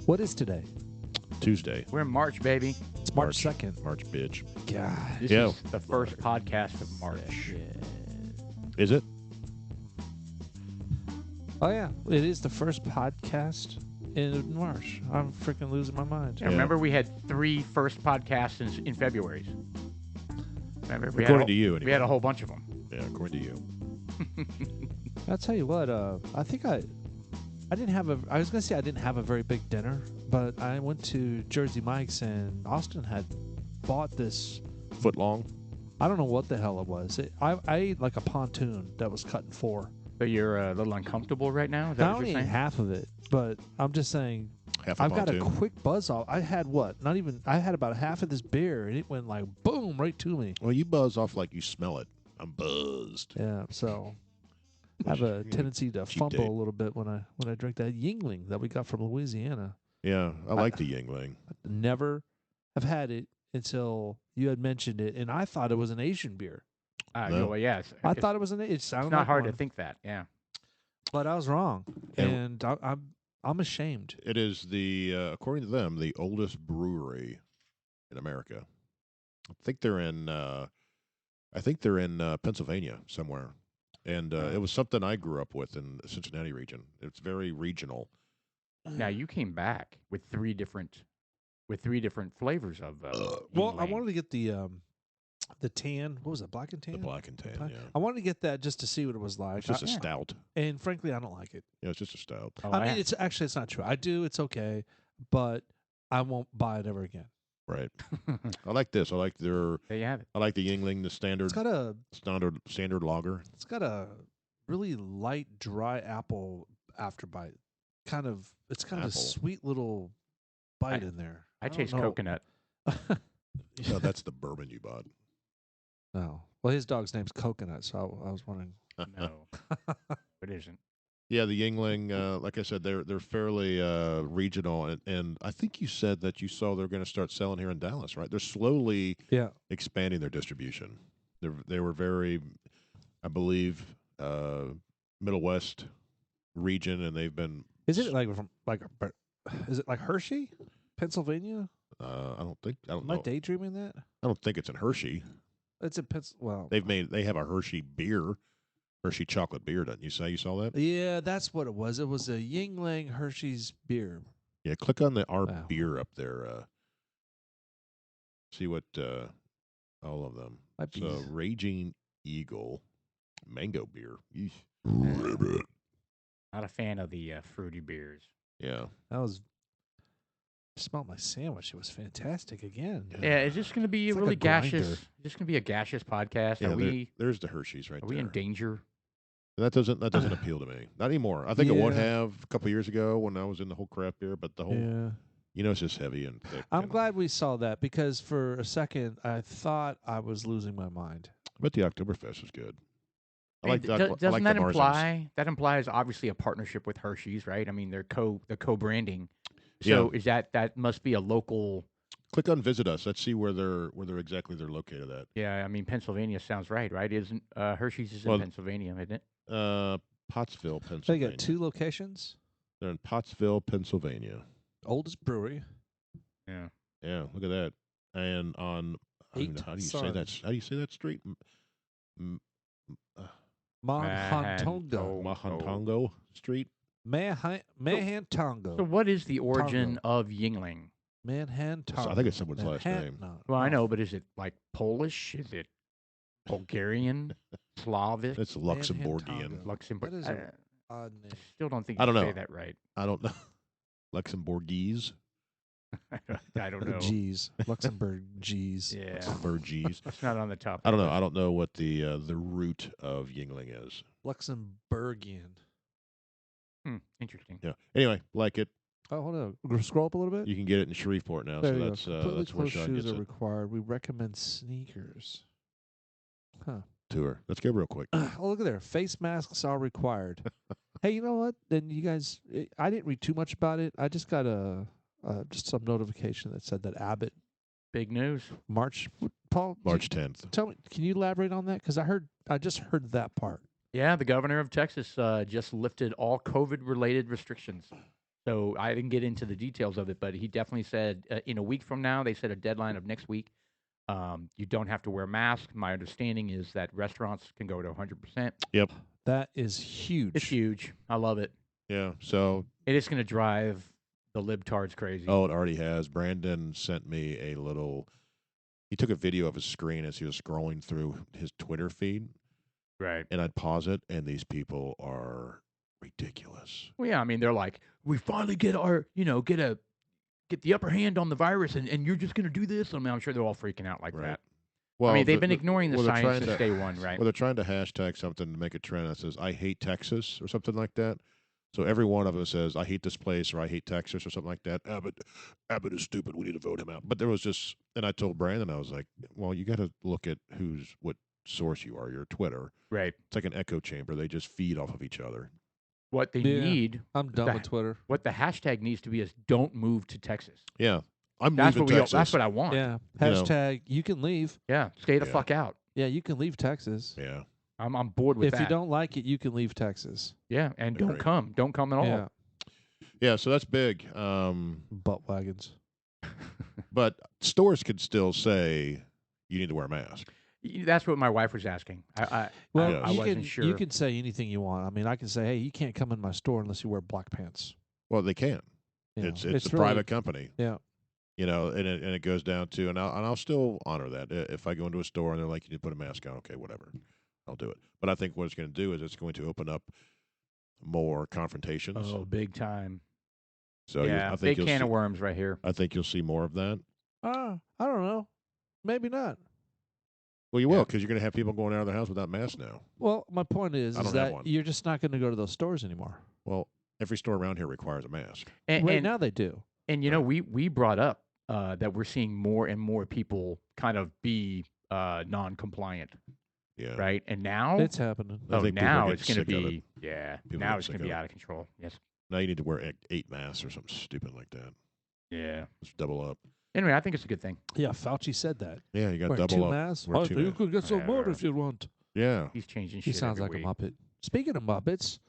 What is today? Tuesday. We're in March, baby. It's March 2nd. March, bitch. God. This Yeah. is the first podcast of March. Is it? Oh, yeah. It is the first podcast in March. I'm freaking losing my mind. And remember, we had 3 first podcasts in February. Remember, According to you, anyway. We had a whole bunch of them. Yeah, according to you. I'll tell you what, I think I didn't have I was going to say I didn't have a very big dinner, but I went to Jersey Mike's and Austin had bought this. Foot long? I don't know what the hell it was. I ate like a pontoon that was cut in 4. So you're a little uncomfortable right now? Is that I what only you're ate saying? half of it, but I'm just saying Half a I've got a pontoon. quick buzz off. I had what? I had about half of this beer and it went like boom right to me. Well, you buzz off like you smell it. I'm buzzed. Yeah, so I have a tendency to cheap fumble date. a little bit when I drink that Yingling that we got from Louisiana. Yeah, I like the Yingling. Never have had it until you had mentioned it, and I thought it was an Asian beer. No. Well, yeah. I thought it was it sounded it's not like hard one, to think that. Yeah. but I was wrong, And- and I'm ashamed. It is according to them, the oldest brewery in America. I think they're in Pennsylvania somewhere, and it was something I grew up with in the Cincinnati region. It's very regional. Now you came back with 3 different flavors of. Well, I Yingling. wanted to get the tan. What was it? Black and tan. The black and tan. Yeah, I wanted to get that just to see what it was like. it's just a yeah. stout. And frankly, I don't like it. Yeah, it's just a stout. Oh, I mean, it's not true. I do. It's okay, but I won't buy it ever again. Right. I like this. I like there you have it. I like the Yingling, the standard standard lager. It's got a really light, dry apple afterbite. It's kind of a Apple. sweet little bite in there. I don't taste know. coconut. No, that's the bourbon you bought. No. Well, his dog's name's Coconut, so I was wondering. No, it isn't. Yeah, the Yingling, like I said, they're fairly regional, and I think you said that you saw they're going to start selling here in Dallas, right? They're slowly Yeah. expanding their distribution. They were very, I believe, Middle West region, and they've been. Is it is it like Hershey, Pennsylvania? I don't Am I know. daydreaming that? I don't think it's in Hershey. It's in Well, They have a Hershey beer, Hershey chocolate beer. Don't you say you saw that? yeah, that's what it was. It was a Yingling Hershey's beer. Yeah, click on our Wow. beer up there. See what all of them. Might be- So Raging Eagle, mango beer. Yeesh. Not a fan of the fruity beers. Yeah, That was. I smelled my sandwich. It was fantastic again. Yeah, is this going to be It's a like a really gaseous? grinder. Is this going to be a gaseous podcast? yeah. Are we There's the Hershey's right are there. we in danger? That doesn't appeal to me. Not anymore. I think it would Yeah. have a couple years ago when I was in the whole craft beer, but the whole Yeah. it's just heavy and thick. I'm and- glad we saw that because for a second I thought I was losing my mind. But the Oktoberfest is good. I I mean, like that. doesn't like that the Marzens. imply that implies obviously a partnership with Hershey's, right? I mean, they're co-branding. So is that must be a local? Click on visit us. Let's see where they're located at. Yeah, I mean Pennsylvania sounds right, right? Isn't Hershey's is Well, in Pennsylvania, isn't it? Pottsville, They Pennsylvania. got 2 locations. They're in Pottsville, Pennsylvania. Oldest brewery. Yeah. Yeah, look at that. And on how do you say that? How do you say that street? Mahantongo. Mahantongo Street. Mahantongo. So what is the origin of Yingling? Manhattantongo. I think it's someone's last name. Well, I know, but is it like Polish? Is it Bulgarian? Slavic? It's Luxembourgian. Manhattango. Luxembourg? That is a odd I name. still don't think I you don't say know. that right. I don't know. Luxembourgese. I don't know. G's. Luxembourg G's. Yeah, Luxembourgese. it's not on the top. I don't know. I don't know what the root of Yingling is. Luxembourgian. Interesting. Yeah. Anyway, like it. Oh, hold on. We're gonna scroll up a little bit. You can get it in Shreveport now, There so you that's go. Completely that's where closed Sean shoes gets are it. required. We recommend sneakers. Huh. Tour. Let's go real quick. Oh, look at there. Face masks are required. Hey, you know what? Then you guys, I didn't read too much about it. I just got just some notification that said that Abbott Big news. Paul, March 10th. tell me, can you elaborate on that? Because I just heard that part. Yeah, the governor of Texas just lifted all COVID-related restrictions. So I didn't get into the details of it, but he definitely said in a week from now, they said a deadline of next week. You don't have to wear masks. My understanding is that restaurants can go to 100%. Yep. That is huge. It's huge. I love it. Yeah. So It is going to drive the libtards crazy. it already has. Brandon sent me a little. He took a video of his screen as he was scrolling through his Twitter feed, Right. and I'd pause it, and these people are ridiculous. Well, yeah, I mean, they're like, we finally get our, get the upper hand on the virus, and you're just going to do this. I mean, I'm sure they're all freaking out like Right. that. Well, I mean, they've been ignoring the they're science trying since day one, right? Well, they're trying to hashtag something to make a trend that says "I hate Texas" or something like that. So every one of us says, "I hate this place" or "I hate Texas" or something like that. Abbott is stupid. We need to vote him out. But there was just, and I told Brandon, I was like, "Well, you got to look at what source you are. Your Twitter, Right. It's like an echo chamber. They just feed off of each other." What they Yeah. need, I'm done with Twitter. what the hashtag needs to be is "Don't move to Texas." Yeah, I'm That's leaving what Texas. That's what I want. Yeah. You know. Hashtag you can leave. Yeah. Stay the Yeah. fuck out. Yeah, you can leave Texas. Yeah, I'm bored with If that. you don't like it, you can leave Texas. Yeah, and don't Agreed. come. Don't come at all. Yeah. yeah. So that's big. Butt wagons. But stores could still say you need to wear a mask. That's what my wife was asking. Well, I you wasn't can sure. you can say anything you want. I mean, I can say, hey, you can't come in my store unless you wear black pants. Well, they can. You know, It's a really- private company. Yeah. You know, and it goes down to, and I'll still honor that. If I go into a store and they're like, you need to put a mask on, okay, whatever, I'll do it. But I think what it's going to do is it's going to open up more confrontations. Oh, big time. So Yeah, I think big can of worms right here. I think you'll see more of that. I don't know. Maybe not. Well, you will, because you're going to have people going out of their house without masks now. Well, my point is I don't have that one. you're just not going to go to those stores anymore. Well, every store around here requires a mask. And, Right and, now they do. and you know, we brought up that we're seeing more and more people kind of be non-compliant, Yeah. right? And now, It's happening. I think people are now getting it's going to sick of be, it. yeah, People now get it's sick going to of be it. out of control. Yes. Now you need to wear 8 masks or something stupid like that. Yeah. Just double up. Anyway, I think it's a good thing. Yeah, Fauci said that. Yeah, you got Wear double two up. masks. Wear Oh, two you masks. could get some more Whatever. if you want. Yeah. He's changing He shit. sounds like every a week. Muppet. Speaking of Muppets,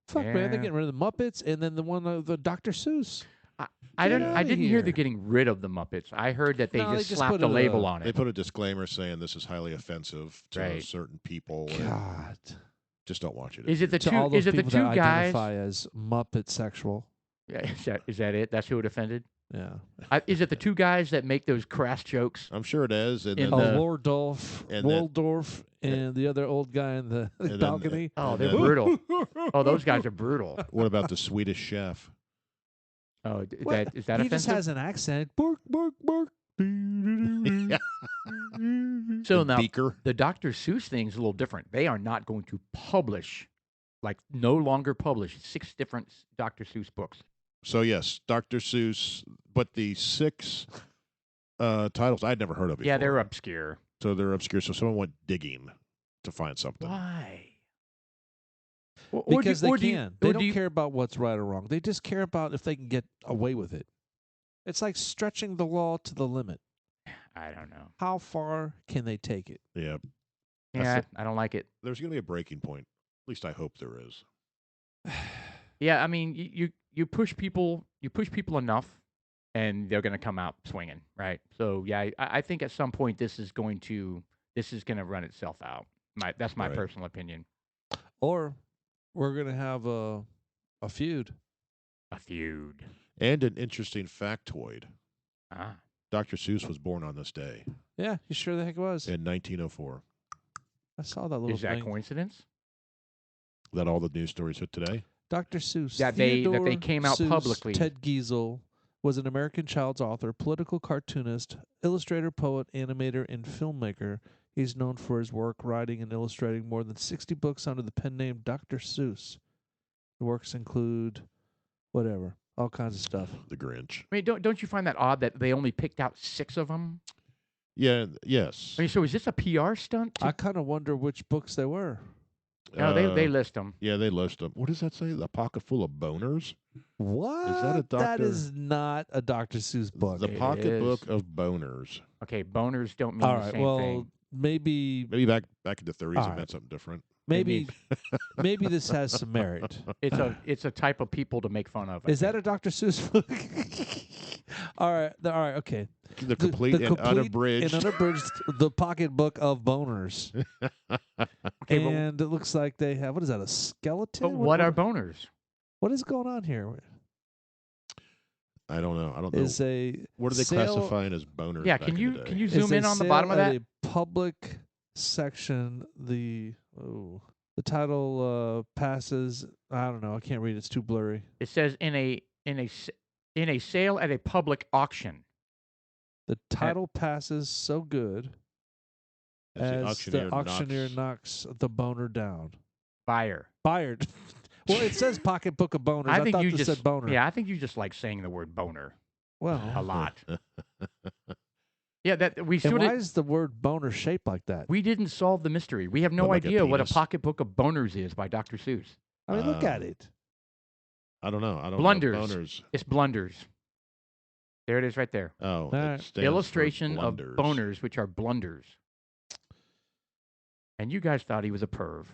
fuck man, they're Yeah. getting rid of the Muppets, and then the one of the Dr. Seuss. I Get didn't outta hear they're here. getting rid of the Muppets. I heard that they No, just they just slapped put a it, label on They it. put a disclaimer saying this is highly offensive to Right. certain people. And God. just don't watch it. Is it the To two? all those Is it the people two that guys? identify as Muppet sexual. Yeah, is that it? That's who it offended. Yeah. Is it the two guys that make those crass jokes? I'm sure it is. And In then, the- Waldorf, and then- Waldorf, and the other old guy in the then- balcony. Oh, and they're then- brutal. Oh, those guys are brutal. what about the Swedish chef? Oh, is What? that He offensive? just has an accent. Bark, bark, bark. Yeah. So the now Beaker. the Dr. Seuss thing's a little different. They are not going to publish, like no longer publish 6 different Dr. Seuss books. So yes, Dr. Seuss, but the 6 titles I'd never heard of before. Yeah, they're obscure. So they're obscure. So someone went digging to find something. Why? Or Because do, or they do you- can. or They do don't you- care about what's right or wrong. They just care about if they can get away with it. It's like stretching the law to the limit. I don't know. How far can they take it? Yeah. Yeah, I don't like it. There's going to be a breaking point. At least I hope there is. Yeah, I mean, you push people enough, and they're going to come out swinging, right? So yeah, I think at some point this is going to run itself out. That's my Right. personal opinion. Or we're going to have a feud. A feud. And an interesting factoid. Ah, Dr. Seuss was born on this day Yeah, you sure the heck was. in 1904. I saw that little is that thing. coincidence? That all the news stories hit today? Dr. Seuss. That they Theodore came out Seuss publicly. Ted Giesel was an American child's author, political cartoonist, illustrator, poet, animator, and filmmaker. He's known for his work writing and illustrating more than 60 books under the pen name Dr. Seuss. The works include whatever, all kinds of stuff. The Grinch. I mean, don't you find that odd that they only picked out 6 of them? Yeah, yes. I mean, so is this a PR stunt? I kind of wonder which books they were. No, they list them. Yeah, they list them. What does that say? The Pocket Full of Boners? What? that a That Dr. is not a Dr. Seuss book. The It Pocketbook is. of Boners. Okay, boners don't mean all the right, same well, thing. maybe Maybe back in the 30s All it right. meant something different. Maybe maybe this has some merit. It's a type of people to make fun of. I Is that think. a Dr. Seuss book? All right, okay. The complete and unabridged. and unabridged the pocketbook of boners. Okay, but, And it looks like they have, what is that, a but skeleton? what are boners? What is going on here? I don't know. I don't Is know. a What are they sale- classifying as boners? Yeah, back can in you the day? can you is zoom a in on the sale bottom of at that? a public section. The title passes. I don't know. I can't read. It's too blurry. It says in a sale at a public auction. The title passes so good As the as the auctioneer knocks the boner down. Buyer. Fired. Well, it says pocketbook of boners. I think thought you this just said boner. Yeah, I think you just like saying the word boner a Well, lot. Yeah, that we and should. why is the word boner shaped like that? We didn't solve the mystery. We have no Like a idea what a penis. pocketbook of boners is by Dr. Seuss. I mean, look at it. I don't know. I don't Blunders. know. Boners. It's blunders. There it is, right there. Oh, right. it stands for Illustration of blunders. boners, which are blunders. And you guys thought he was a perv.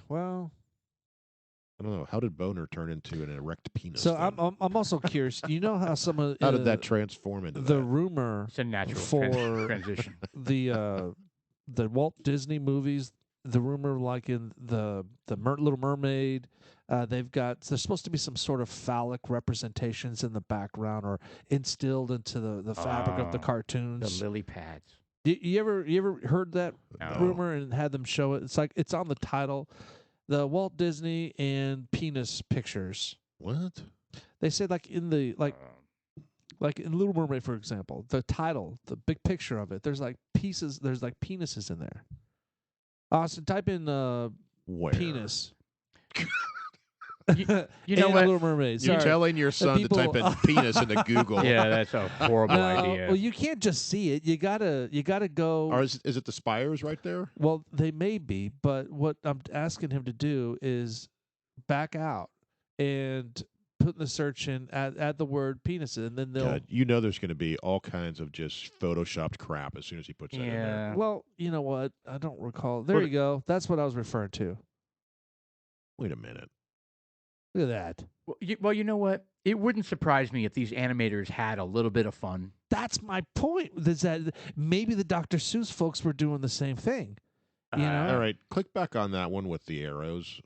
Well, I don't know. How did boner turn into an erect penis? so then? I'm also curious. You know how some of How did that transform into the that? rumor It's a natural for transition. the Walt Disney movies, the rumor like in the Little Mermaid, they're supposed to be some sort of phallic representations in the background or instilled into the fabric of the The cartoons. lily pads. You ever heard that No. rumor and had them show it? It's like it's on the title, the Walt Disney and penis pictures. What? They said like in the like in Little Mermaid, for example, the title, the big picture of it, there's like penises in there. So type in Where? penis. You know And what? Little Mermaid. You're Sorry. telling your son people- to type in penis into Google. Yeah, that's a horrible No, idea. well, you can't just see it. You gotta go. Or is it the spires right there? Well, they may be, but what I'm asking him to do is back out and put in the search in, add the word penis, and then they'll. God, you know there's going to be all kinds of just photoshopped crap as soon as he puts that in there. Yeah. Well, you know what? I don't recall. There Put you go. That's what I was referring to. Wait a minute. Look at that. Well, you know what? It wouldn't surprise me if these animators had a little bit of fun. That's my point. Is that maybe the Dr. Seuss folks were doing the same thing. You know? All right, click back on that one with the arrows.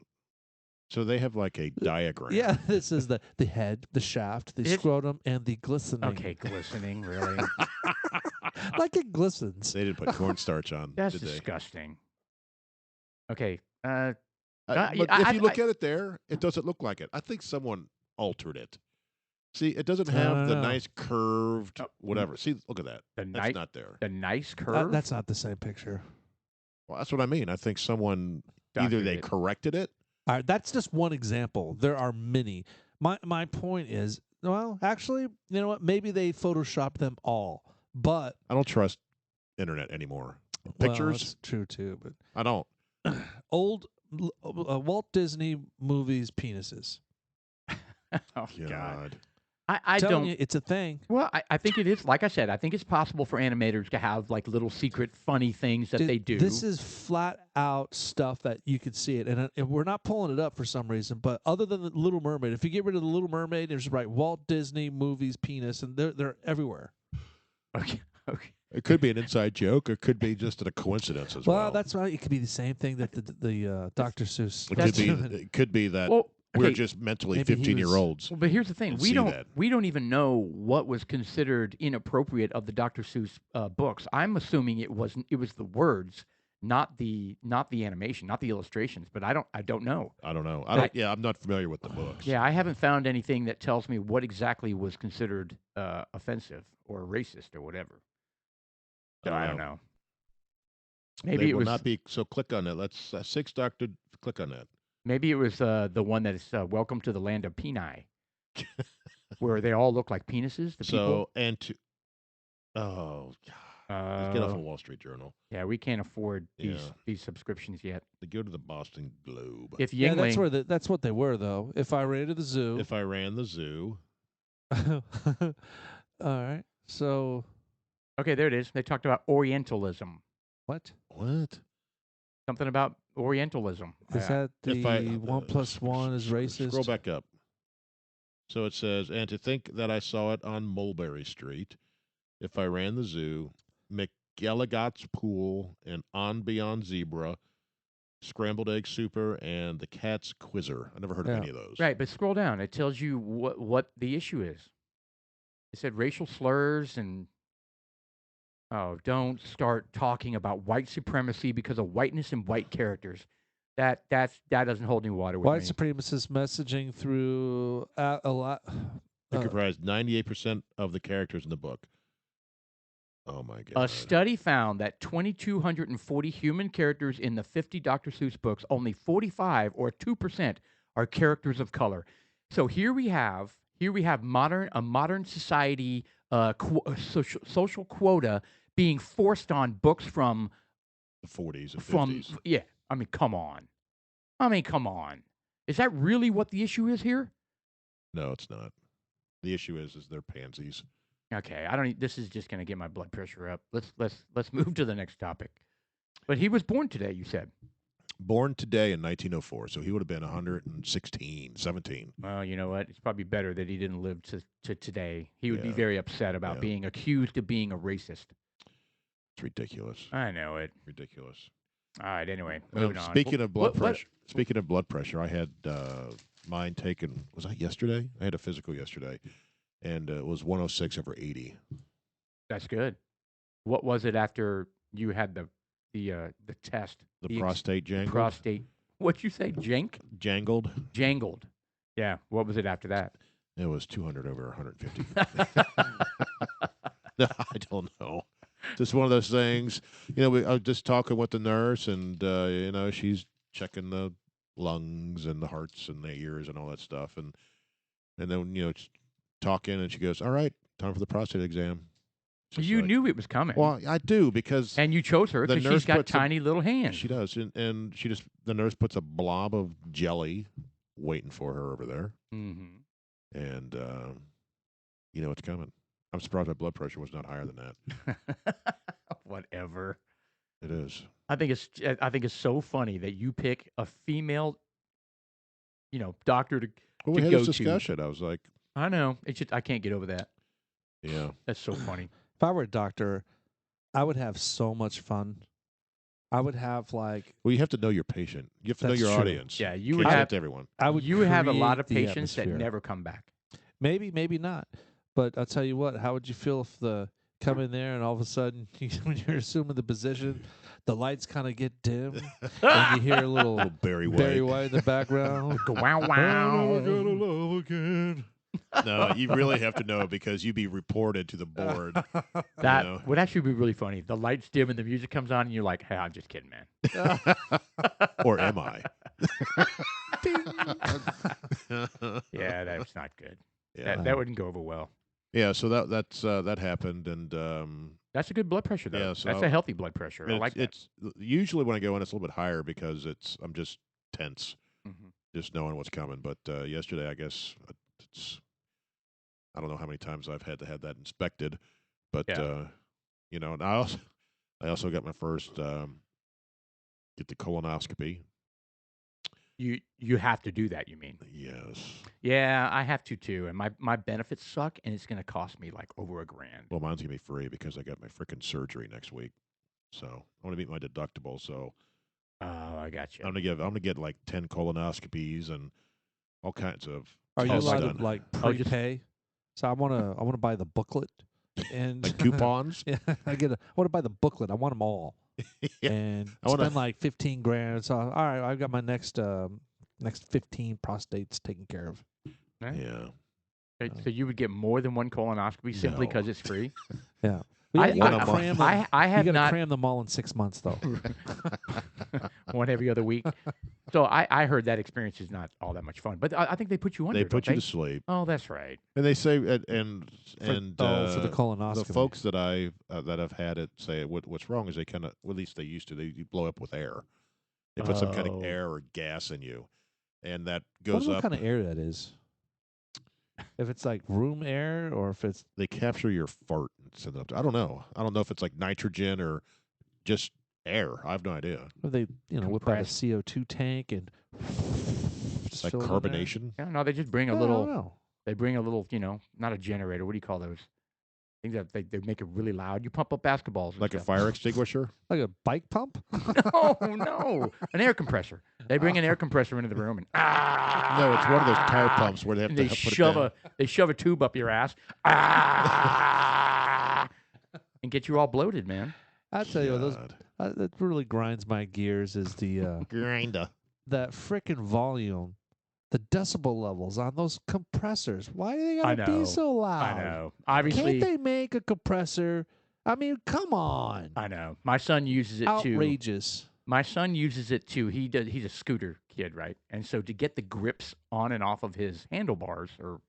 So they have like a diagram. Yeah, this is the head, the shaft, the scrotum, and the glistening. Okay, glistening, really? Like it glistens. They didn't put cornstarch on. That's did they? disgusting. Okay. But I- if you look at it there, it doesn't look like it. I think someone altered it. See, it doesn't have the know. nice curved whatever. See, look at that. That's not there. The nice curve. That's not the same picture. Well, that's what I mean. I think someone either Doctored they it. corrected it. All right, that's just one example. There are many. My point is, well, actually, you know what? Maybe they photoshopped them all, but I don't trust internet anymore. well, Pictures, that's true too. But I don't. old Walt Disney movies penises. Oh, God. God. I Telling don't. you, it's a thing. Well, I think it is. Like I said, I think it's possible for animators to have like little secret funny things that they do. This is flat out stuff that you could see it, and we're not pulling it up for some reason. But other than the Little Mermaid, if you get rid of the Little Mermaid, there's right Walt Disney movies penis, and they're everywhere. Okay. Okay. It could be an inside joke. It could be just a coincidence as well. Well, that's right. It could be the same thing that the Dr. Seuss. It could be that Well, we're okay. just mentally Maybe he 15-year-olds. Well, but here's the thing: and we see don't that. we don't even know what was considered inappropriate of the Dr. Seuss books. I'm assuming it was the words, not the animation, not the illustrations. But I don't know. I don't know. I'm not familiar with the books. Yeah, I haven't found anything that tells me what exactly was considered offensive or racist or whatever. So I don't know. Maybe They it will was not be. So click on it. Let's 6 Doctor. Click on that. maybe it was the one that is Welcome to the Land of Peni, where they all look like penises. The people. Oh, God. Let's get off of Wall Street Journal. Yeah, we can't afford Yeah. these subscriptions yet. They go to the Boston Globe. If Yeah, Yingling, that's what they were though. If I ran to the zoo. If I ran the zoo, All right. So okay, there it is. They talked about Orientalism. what? what? Something about Orientalism. Is that If I the 1+1 is racist? Scroll back up. So it says, and to think that I saw it on Mulberry Street. If I ran the zoo, McElligot's Pool, and On Beyond Zebra, Scrambled Egg Super, and the Cat's Quizzer. I never heard of Yeah. any of those. Right, but scroll down. It tells you what the issue is. It said racial slurs and don't start talking about white supremacy because of whiteness and white characters. That doesn't hold any water with White me. supremacist messaging through a lot. It comprised 98% of the characters in the book. Oh my God. A study found that 2,240 human characters in the 50 Dr. Seuss books, only 45 or 2% are characters of color. So here we have a modern society social quota being forced on books from the 40s and 50s. Yeah. I mean, come on. Is that really what the issue is here? No, it's not. The issue is they're pansies. Okay, this is just going to get my blood pressure up. Let's move to the next topic. But he was born today, you said. Born today in 1904, so he would have been 116, 17. Well, you know what? It's probably better that he didn't live to today. He would be Yeah. very upset about being accused of being a racist. It's ridiculous. I know it. Ridiculous. All right. Anyway, moving on. Speaking of blood pressure, I had mine taken. Was that yesterday? I had a physical yesterday, and it was 106/80. That's good. What was it after you had the test? The prostate jangled. Prostate. What'd you say? Jangled. Jangled. Yeah. What was it after that? It was 200/150. No, I don't know. Just one of those things. I was just talking with the nurse, and she's checking the lungs and the hearts and the ears and all that stuff, and then talking, and she goes, "All right, time for the prostate exam." You knew it was coming. Well, I do, because and you chose her because she's got tiny little hands. She does, and the nurse puts a blob of jelly waiting for her over there, Mm-hmm. and it's coming. I'm surprised my blood pressure was not higher than that. Whatever. It is. I think it's so funny that you pick a female, doctor to Well, we to had go this discussion. I was like, I know. It's just I can't get over that. yeah. That's so funny. If I were a doctor, I would have so much fun. I would have Well, you have to know your patient. You have to know That's your true. audience. Yeah, you Can't would say have it to everyone. you would have a lot of create the patients that atmosphere. never come back. Maybe, maybe not. But I'll tell you what. How would you feel if come in there and all of a sudden, when you're assuming the position, the lights kind of get dim and you hear a little Barry White. Barry White in the background. Wow, I wow. gotta love again. No, you really have to know, because you'd be reported to the board. That would actually be really funny. The lights dim and the music comes on, and you're like, "Hey, I'm just kidding, man." Or am I? Yeah, that's not good. Yeah. That wouldn't go over well. Yeah. So that happened, and That's a good blood pressure, though. Yeah, so That's a healthy blood pressure. I like that. it's usually when I go in, it's a little bit higher because I'm just tense, Mhm. just knowing what's coming. But yesterday, I guess I don't know how many times I've had to have that inspected, but Yeah. and I also got my first get the colonoscopy. You have to do that. You mean? Yes. Yeah, I have to too, and my benefits suck, and it's going to cost me like over $1,000. Well, mine's gonna be free because I got my freaking surgery next week, so I want to meet my deductible. So Oh, I got you. I'm gonna get like 10 colonoscopies and all kinds of Are you tests allowed done. to like Oh, just- prepay? So I want to buy the booklet and like coupons? Yeah, I want to buy the booklet. I want them all. Yeah. And I wanna- spend like 15 grand. So all right, I've got my next 15 prostates taken care of. Right? Yeah. So you would get more than one colonoscopy simply No. because it's free? Yeah. I, you one gotta a month. cram them. I You have got to not cram them all in 6 months, though. one every other week. So I heard that experience is not all that much fun, but I think they put you under. They put don't you to sleep, Oh, that's right. and they say, and for the colonoscopy. the folks that that have had it say what's wrong is they kind of, well, at least they used to, they blow up with air. They put some kind Oh. of air or gas in you, and that I goes wonder up. what kind of air that is. If it's like room air or if it's They capture your fart and send it up. I don't know. I don't know if it's like nitrogen or just Air. I have no idea. Or they, whip out a Compressed. CO2 tank and It's like fill it in there? carbonation. Yeah, no, they just bring a Yeah, I little. don't know. They bring a little, not a generator. What do you call those? Things that they make it really loud. You pump up basketballs. And Like a stuff. fire extinguisher. Like a bike pump? No, an air compressor. They bring an air compressor into the room and No, it's one of those tire pumps where they have and to they put shove it down. they shove a tube up your ass and get you all bloated, man. I tell you what, God. that really grinds my gears is the Grinda. that frickin' volume, the decibel levels on those compressors. Why do they I gotta know. be so loud? I know. Obviously, Can't they make a compressor? I mean, come on. I know. My son uses it too. Outrageous. My son uses it too. He's a scooter kid, right? And so to get the grips on and off of his handlebars, or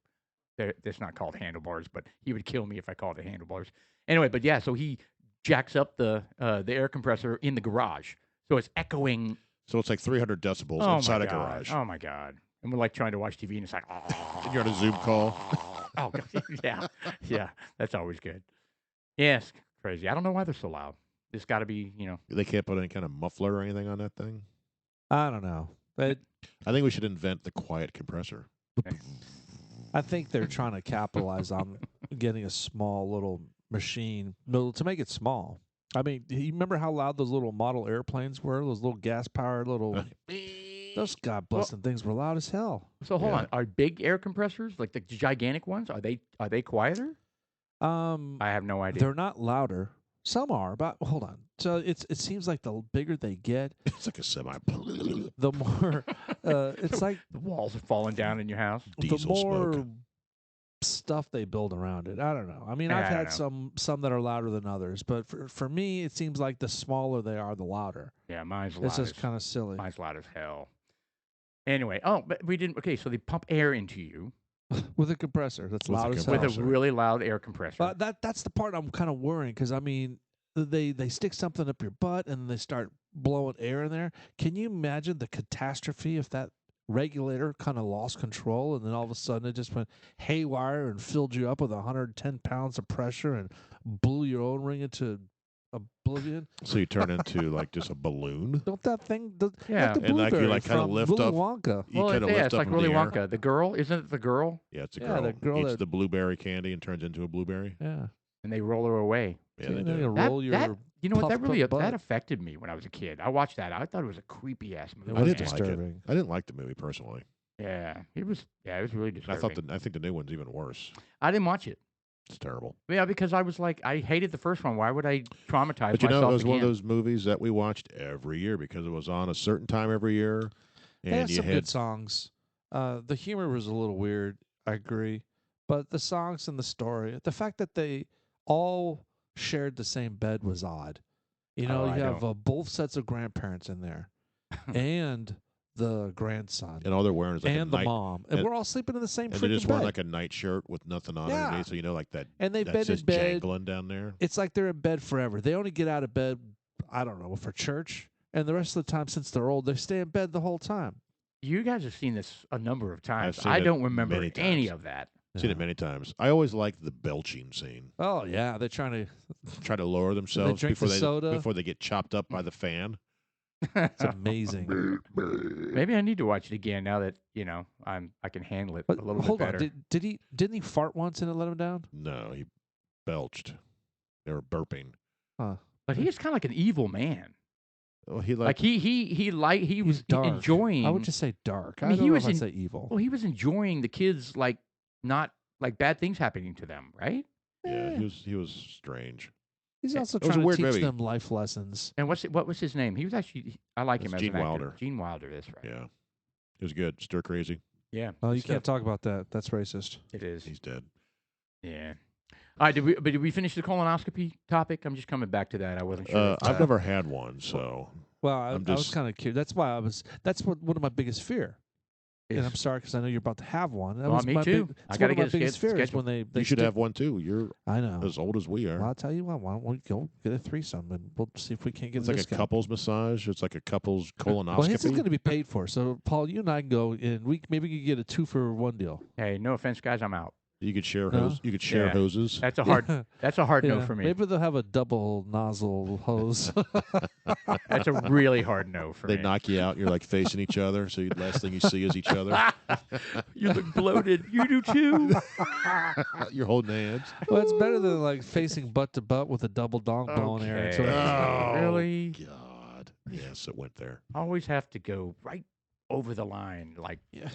that's not called handlebars, but he would kill me if I called it handlebars. Anyway, but yeah, so he jacks up the air compressor in the garage, so it's echoing. So it's like 300 decibels Oh inside my a God. garage. Oh my God! And we're like trying to watch TV, and it's like, And you're on a Zoom call. oh God. yeah, that's always good. Yes, crazy. I don't know why they're so loud. It's got to be, They can't put any kind of muffler or anything on that thing. I don't know. But I think we should invent the quiet compressor. I think they're trying to capitalize on getting a small little machine to make it small. I mean, you remember how loud those little model airplanes were? Those little gas-powered little... Those God bless them things were loud as hell. So hold Yeah. on. Are big air compressors, like the gigantic ones, are they quieter? I have no idea. They're not louder. Some are, but hold on. So it seems like the bigger they get, It's like a semi the more it's like The walls are falling down in your house. the diesel more smoke. stuff they build around it. I don't know. I mean, Yeah, I've I don't had some that are louder than others, but for me, it seems like the smaller they are, the louder. Yeah, mine's loud. It's just kind of silly. Mine's loud as hell. Anyway, but we didn't. Okay, so they pump air into you With a compressor that's With a loud as hell. with a compressor. really loud air compressor. But that's the part I'm kind of worrying because I mean they stick something up your butt and they start blowing air in there. Can you imagine the catastrophe if that regulator kind of lost control and then all of a sudden it just went haywire and filled you up with 110 pounds of pressure and blew your own ring into oblivion? So you turn into like just a balloon. Don't that thing? Yeah. like the And like you, blueberry like, kinda from lift Willy up- Wonka. You well, kind of yeah, lift it's up like in Willy the air. Wonka. The girl, isn't it the girl? Yeah, it's a Yeah, girl. the girl Eats that- the blueberry candy and turns into a blueberry. Yeah, And they roll her away. Yeah, See, they and then do. you roll your. that you know what? That puffed really up butt. that affected me when I was a kid. I watched that. I thought it was a creepy ass movie. It I was didn't like it. disturbing. I didn't like the movie personally. Yeah, it was. Yeah, it was really And disturbing. I think the new one's even worse. I didn't watch it. It's terrible. Yeah, because I was like, I hated the first one. Why would I traumatize But you know, myself it was again? one of those movies that we watched every year because it was on a certain time every year. They had And you some had good songs. The humor was a little weird. I agree, but the songs and the story, the fact that they all shared the same bed was odd. You know, Oh, I you have don't. both sets of grandparents in there, and the grandson, and all they're wearing is like and a the night, mom, and and- we're all sleeping in the same and they're freaking just bed. wearing like a nightshirt with nothing on Yeah. underneath, so you know, like that. and they've That's been in just bed. jangling down there. It's like they're in bed forever. They only get out of bed, I don't know, for church, and the rest of the time, since they're old, they stay in bed the whole time. You guys have seen this a number of times. seen I it don't remember many any times. of that. Seen it many times. I always liked the belching scene. Oh yeah, they're trying to. Try to lower themselves drink before the soda? before they get chopped up by the fan. It's amazing. Maybe I need to watch it again now that I can handle it But a little hold bit on, better. didn't he fart once and it let him down? No, he belched. They were burping. But he is kind of like an evil man. Well, he Like he was He's dark. enjoying. I would just say dark. I I, mean, don't he know was if I'd in- say evil. Well, he was enjoying the kids not like bad things happening to them, right? Yeah, Eh, he was strange. he's also it was a trying to weird teach movie. them life lessons. And what was his name? He was actually I like him It's as Gene an actor. Wilder. Gene Wilder, that's right. Yeah, he was good. Stir crazy. Yeah. Oh, good you stuff. can't talk about that. That's racist. It is. He's dead. Yeah. All right, did we finish the colonoscopy topic? I'm just coming back to that. I wasn't sure. if, I've never had one, so Well, I'm I was just- kind of curious. That's why That's one of my biggest fear. And I'm sorry because I know you're about to have one. That Well, was me my too. Big, I it's gotta one of my get a biggest fears schedule. when they you should stick- have one too. You're I know. as old as we are. Well, I'll tell you what. Why don't we go get a threesome and we'll see if we can't get It's a like a discount. couples massage. It's like a couples colonoscopy. Well, his is going to be paid for. So, Paul, you and I can go, and maybe we can get a 2-for-1 deal. Hey, no offense, guys, I'm out. You could share No? hose. You could share Yeah. hoses. That's a hard. Yeah. That's a hard no Yeah. for me. Maybe they'll have a double nozzle hose. That's a really hard no for They me. knock you out. And you're like facing each other. So last thing you see is each other. You look bloated. You do too. You're holding hands. Well, it's better than like facing butt to butt with a double dong blowing air into it. Okay. Really? God. Yes, it went there. Always have to go right over the line. Like, Yeah.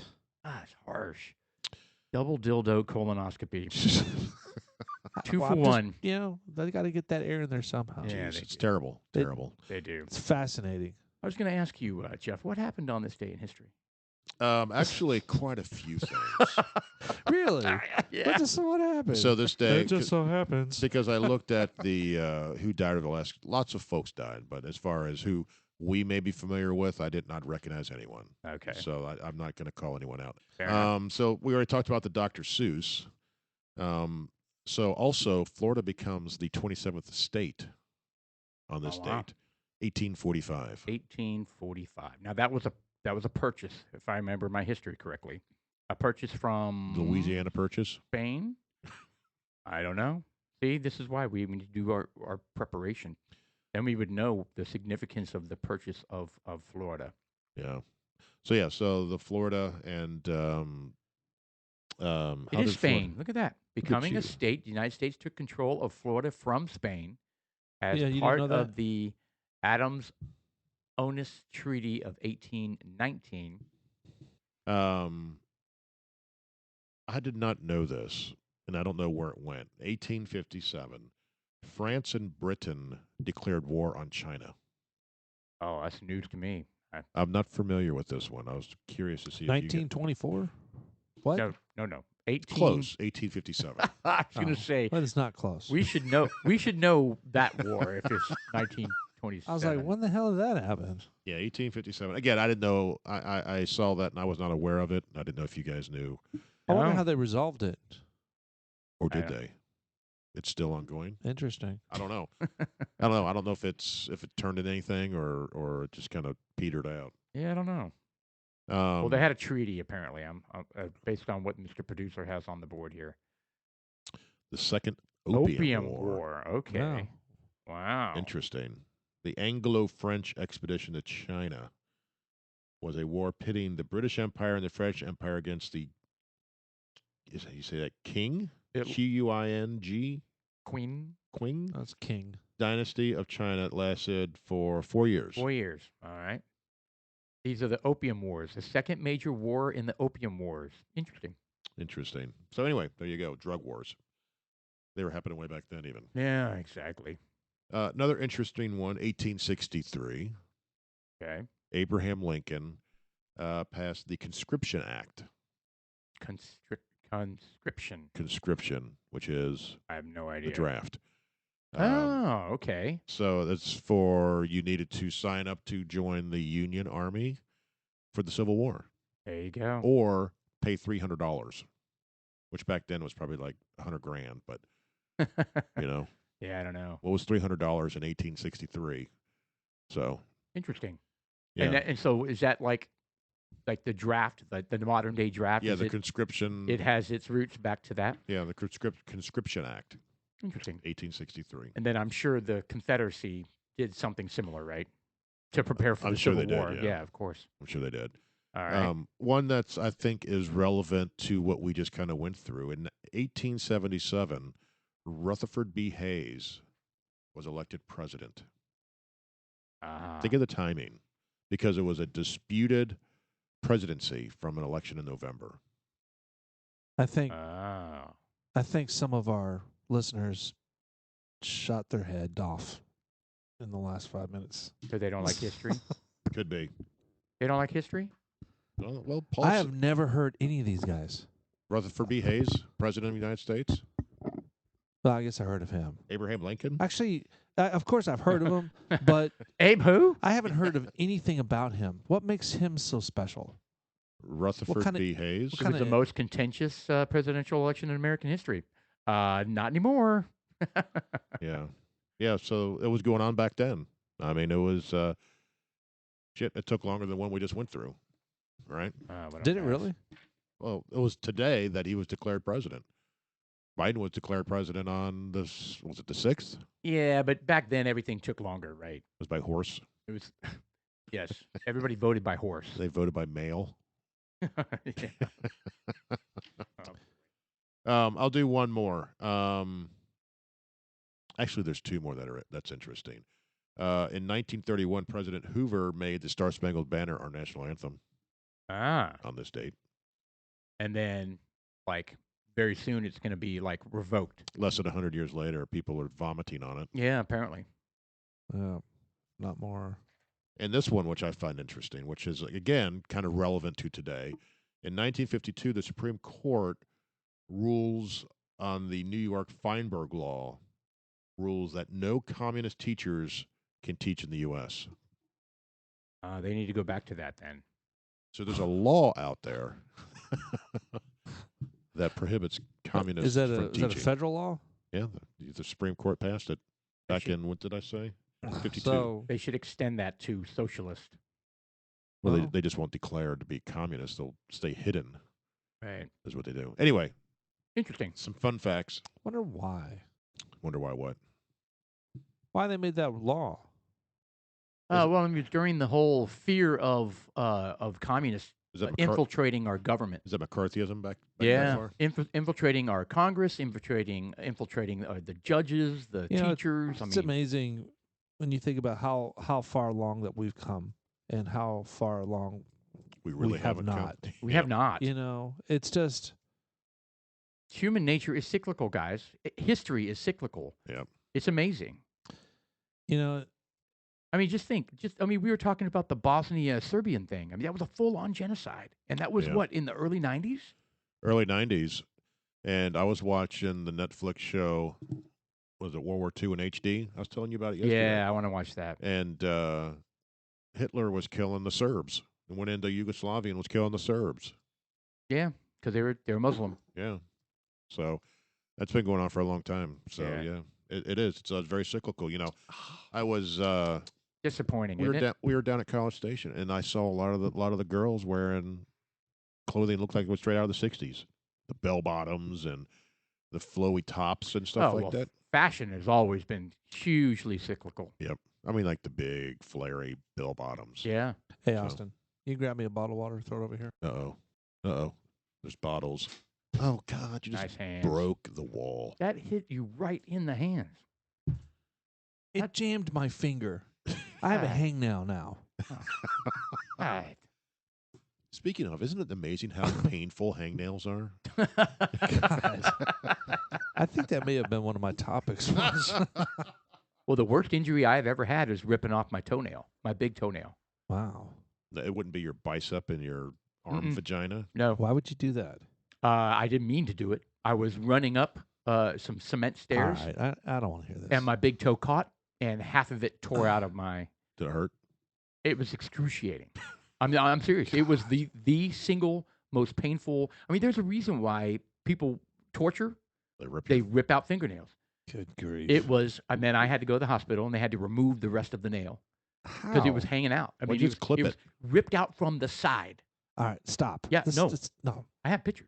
it's harsh. Double dildo colonoscopy. 2 Well, for I'm just- 1. You know, they got to get that air in there somehow. Yeah, Jeez, they it's do. terrible. They- Terrible. They do. It's fascinating. I was going to ask you, Jeff, what happened on this day in history? Actually, quite a few things. Really? Yeah. What happened? So this day, It just so happens. because I looked at the who died over the last. Lots of folks died, but as far as who we may be familiar with, I did not recognize anyone. Okay. So I'm not going to call anyone out. Fair enough. So we already talked about the Dr. Seuss. So also, Florida becomes the 27th state on this Oh, wow. date, 1845. 1845. Now that was a purchase, if I remember my history correctly. A purchase from Louisiana Purchase. Spain. I don't know. See, this is why we need to do our preparation. Then we would know the significance of the purchase of Florida. Yeah. So the Florida and how It is did Florida- Spain. Look at that. Becoming you. a state, the United States took control of Florida from Spain as Yeah, you didn't part know that? of the Adams-Onis Treaty of 1819. I did not know this, and I don't know where it went. 1857, France and Britain declared war on China. Oh, that's news to me. I'm not familiar with this one. I was curious to see if you 1924? What? No. 18. close. 1857. I was going Oh. to say That is not close. we should know. We should know that war if it's 1927. I was like, when the hell did that happen? Yeah, 1857. Again, I didn't know. I saw that and I was not aware of it. I didn't know if you guys knew, I wonder No. how they resolved it. or I did don't- they? It's still ongoing. Interesting. I don't know. I don't know if it turned into anything or it just kind of petered out. Yeah, I don't know. Um, Well, they had a treaty apparently. I'm based on what Mr. Producer has on the board here. the second Opium, War. War. Okay. Wow. Interesting. The Anglo-French expedition to China was a war pitting the British Empire and the French Empire against the. You say that King? It- Qing? Queen. Qing That's king. dynasty of China lasted for 4 years. 4 years. All right. These are the Opium Wars, the second major war in the Opium Wars. Interesting. Interesting. So anyway, there you go. Drug wars. They were happening way back then, even. Yeah, exactly. Another interesting one. 1863. Okay. Abraham Lincoln passed the Conscription Act. Conscription. Conscription, which is I have no the idea. draft. Oh, okay. So that's for you needed to sign up to join the Union Army for the Civil War, There you go. or pay $300, which back then was probably like $100,000. But you know, Yeah, I don't know. what was $300 in 1863? So Interesting. yeah, And so is that like the draft, the modern day draft? yeah, is the it, conscription. it has its roots back to that? Yeah, the Conscription Act, Interesting. 1863. And then I'm sure the Confederacy did something similar, right? To prepare for I'm the sure Civil they did, War. yeah. Of course. I'm sure they did. All right. One that's I think is relevant to what we just kind of went through. In 1877, Rutherford B. Hayes was elected president. Think of the timing, because it was a disputed presidency from an election in November. I think Oh. I think some of our listeners shot their head off in the last 5 minutes. So they don't like history? Could be. They don't like history? Well, Paul, I have never heard any of these guys. Rutherford B. Hayes, president of the United States. Well, I guess I heard of him. Abraham Lincoln. Actually, of course I've heard of him, but Abe who? I haven't heard of anything about him. What makes him so special? Rutherford kinda- B. Hayes. what It was the kinda- most contentious presidential election in American history. Not anymore. Yeah. Yeah, so it was going on back then. I mean, it was it took longer than one we just went through. Right? What a Did it mess. really? Well, it was today that he was declared president. Biden was declared president on this. Was it the 6th? It Yeah, but back then everything took longer, right? was by horse. It was yes. Everybody voted by horse. They voted by mail. Yeah. I'll do one more. Actually, there's two more that's interesting. In 1931, President Hoover made the Star Spangled Banner our national anthem Ah, on this date. and then like very soon it's going to be like revoked. Less than 100 years later, people are vomiting on it. Yeah, apparently. Yeah, not more. And this one, which I find interesting, which is, again, kind of relevant to today. In 1952, the Supreme Court rules on the New York Feinberg Law, rules that no communist teachers can teach in the U.S. They need to go back to that then. So there's a law out there that prohibits communists Is that from a teaching. federal law? Yeah, the Supreme Court passed it back in, what did I say? 52. So They should extend that to socialist. Well, Well- they just won't declare to be communist. They'll stay hidden, Right. is what they do. Anyway, Interesting. some fun facts. wonder why? Wonder why what? Why they made that law? Well, I mean, during the whole fear of communists Is that, infiltrating our government. is that McCarthyism back that Yeah, far? infiltrating our Congress, infiltrating the judges, the You know, teachers. It's amazing when you think about how far along that we've come and how far along We really have haven't not. come. we Yeah. have not. you know. It's just Human nature is cyclical, guys. History is cyclical. Yep. It's amazing. you know I mean, just think. We were talking about the Bosnia Serbian thing. I mean, that was a full-on genocide, and that was Yeah. what, in the early '90s. Early 90s. And I was watching the Netflix show, was it World War II in HD? I was telling you about it yesterday. Yeah, I want to watch that. And Hitler was killing the Serbs and went into Yugoslavia and was killing the Serbs. Yeah, because they were Muslim. Yeah. So that's been going on for a long time. So, Yeah. yeah, it is. It's very cyclical. You know, I was Disappointing, we isn't it? were down at College Station, and I saw a lot of the girls wearing clothing that looked like it was straight out of the 60s. The bell bottoms and the flowy tops and stuff like that. Fashion has always been hugely cyclical. I mean, like the big, flary bell bottoms. Yeah. hey So- Austin, you grab me a bottle of water, throw it over here. Uh-oh. Uh-oh. There's bottles. Oh, God, you just Nice hands. broke the wall. That hit you right in the hands. It jammed my finger. I have a Ah. hangnail now. Right. Speaking of, isn't it amazing how painful hangnails are? Guys, I think that may have been one of my topics. once. Well, the worst injury I've ever had is ripping off my toenail, my big toenail. Wow. It wouldn't be your bicep and your arm Mm-mm. vagina. No, Why would you do that? I didn't mean to do it. I was running up some cement stairs, All right, I don't want to hear this. and my big toe caught, and half of it tore out of my. Did it hurt? It was excruciating. I'm serious. It was the single most painful. I mean, there's a reason why people torture. They They rip out fingernails. Good grief. It was. I mean, I had to go to the hospital, and they had to remove the rest of the nail because it was How? hanging out. I Why'd mean, you it just was, clip it was ripped out from the side. All right, stop. Yeah, no. No. I have pictures.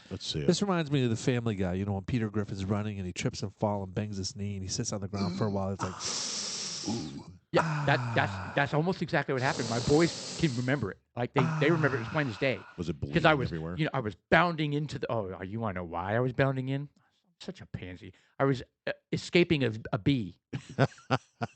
Let's see it. This reminds me of the Family Guy. You know, when Peter Griffin's running and he trips and falls and bangs his knee and he sits on the ground for a while. It's like, Ooh. Yeah, that's almost exactly what happened. My boys can remember it. Like they remember it as plain as day. Was it bleeding Because I was, everywhere? I was bounding into the. Oh, you want to know why I was bounding in? I'm such a pansy. I was escaping a bee.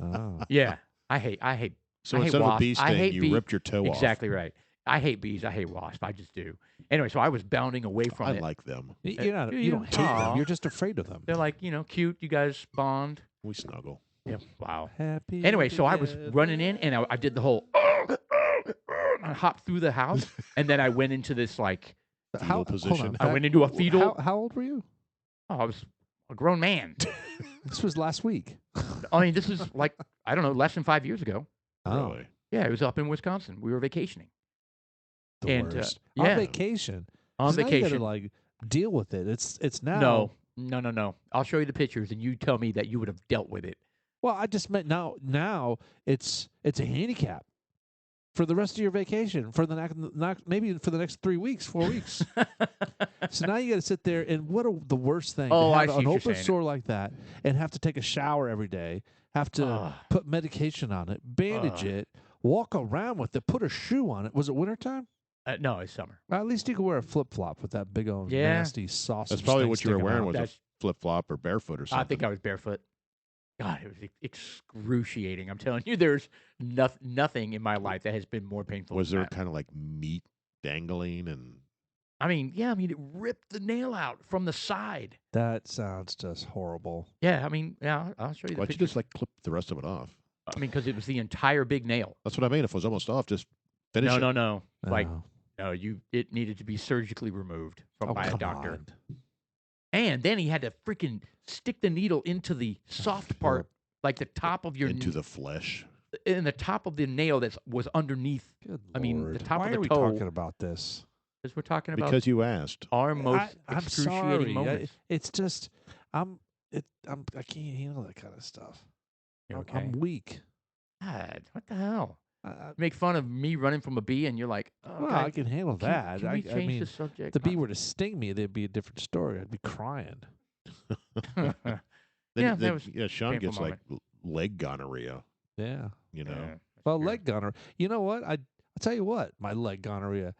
oh. Yeah, I hate. So I hate instead of a wasps. bee I sting, hate you bee- ripped your toe off. Exactly right. I hate bees. I hate wasps. I just do. Anyway, so I was bounding away from I it. like them. You're not, do you you? don't hate Aw. them. You're just afraid of them. They're like, cute. You guys bond. We snuggle. Yeah. Wow. Happy. Anyway, so I was running in, and I did the whole. I hopped through the house, and then I went into this like. Fetal position. I went into a fetal. How old were you? Oh, I was a grown man. This was last week. I mean, this is like I don't know, less than 5 years ago. Really? Yeah, it was up in Wisconsin. We were vacationing The And, worst. yeah. On vacation. on So now you vacation. gotta, like, deal with it. It's now. No. I'll show you the pictures, and you tell me that you would have dealt with it. Well, I just meant now it's a handicap. for the rest of your vacation, for the maybe for the next 3 weeks, 4 weeks. So now you got to sit there, and the worst thing Oh, to I have see an what you're open saying. sore like that and have to take a shower every day, have to put medication on it, bandage it, walk around with it, put a shoe on it. Was it wintertime? No, it's summer. Well, at least you could wear a flip flop with that big old Yeah. nasty sausage. That's probably thing what you were sticking wearing out. was a That's- flip flop or barefoot or something. I think I was barefoot. God, it was excruciating. I'm telling you, there's nothing in my life that has been more painful. Was than there that. kind of like meat dangling and? I mean, yeah. I mean, it ripped the nail out from the side. That sounds just horrible. Yeah. I mean, yeah. I'll show you the Why'd you picture. just like clip the rest of it off? I mean, because it was the entire big nail. That's what I mean. If it was almost off, just finish it. No. Like, Oh. no, it needed to be surgically removed by a come doctor. on. And then he had to freaking stick the needle into the soft part, like the top of your into the flesh. in the top of the nail that was underneath. Good I mean, the Lord. top Why of the are we toe. talking about this? Because we're talking about Because you asked. our most I'm excruciating sorry. moments. It's just I can't handle that kind of stuff. You okay? I'm weak. God, what the hell? I, Make fun of me running from a bee, and you're like, oh, well, I can handle that. Can we I change mean, the subject? if the bee were to sting me, there'd be a different story. I'd be crying. Then, Yeah, that was Sean painful gets like leg gonorrhea. Yeah. You know. Yeah, that's Well, weird. leg gonorrhea. You know what? I'll tell you what. My leg gonorrhea.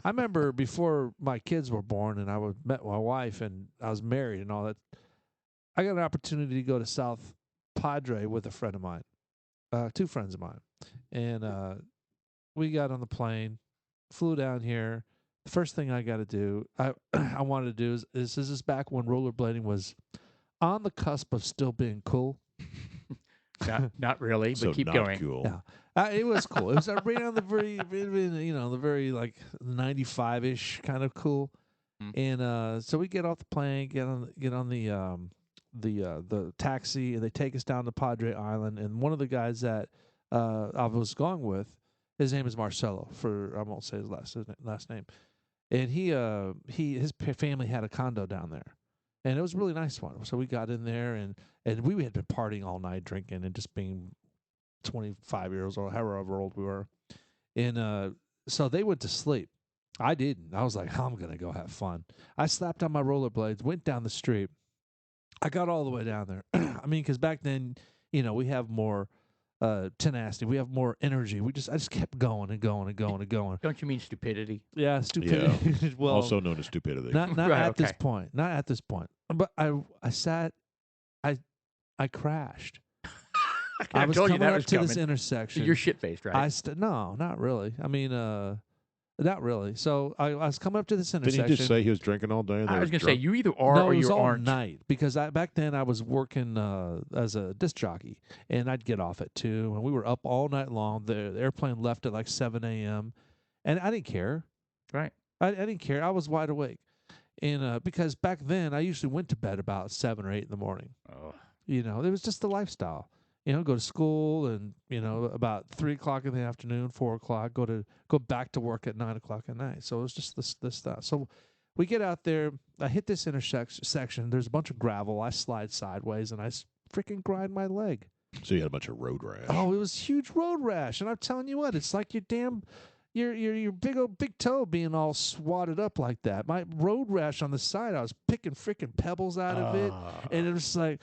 I remember before my kids were born, and I met my wife, and I was married, and all that. I got an opportunity to go to South Padre with a friend of mine, 2 friends of mine, and we got on the plane, flew down here. The first thing I got to do, I wanted to do is this is back when rollerblading was on the cusp of still being cool. Not really, but So keep not going. cool. Yeah. It was cool. It was right on the very, the very like 95-ish kind of cool. And so we get off the plane, get on the taxi, and they take us down to Padre Island. And one of the guys that I was going with, his name is Marcelo. I won't say his last name. And his family had a condo down there, and it was a really nice one. So we got in there, and we had been partying all night, drinking, and just being 25 years old, however old we were. And so they went to sleep. I didn't. I was like, I'm going to go have fun. I slapped on my rollerblades, went down the street. I got all the way down there. I mean, because back then, we have more tenacity. We have more energy. I just kept going and going and going and going. Don't you mean stupidity? Yeah, stupidity. Well, also known as stupidity. not Right, at this okay. point. Not at this point. But I crashed. I was told you coming that up was to this coming. intersection. You're shit faced, right? No, not really. I mean, not really. So I was coming up to this Didn't intersection. he just say he was drinking all day? I was going gonna say you either are no, or it was you all aren't. night because back then I was working as a disc jockey, and I'd get off at 2, and we were up all night long. The airplane left at like 7 a.m., and I didn't care. Right. I didn't care. I was wide awake, and because back then I usually went to bed about 7 or 8 in the morning. Oh. It was just the lifestyle. Go to school, and about 3 o'clock in the afternoon, 4 o'clock, go back to work at 9 o'clock at night. So it was just this stuff. So we get out there. I hit this intersection. There's a bunch of gravel. I slide sideways, and I freaking grind my leg. So you had a bunch of road rash. Oh, it was huge road rash, and I'm telling you what, it's like your big toe being all swatted up like that. My road rash on the side, I was picking freaking pebbles out of it, and it was like,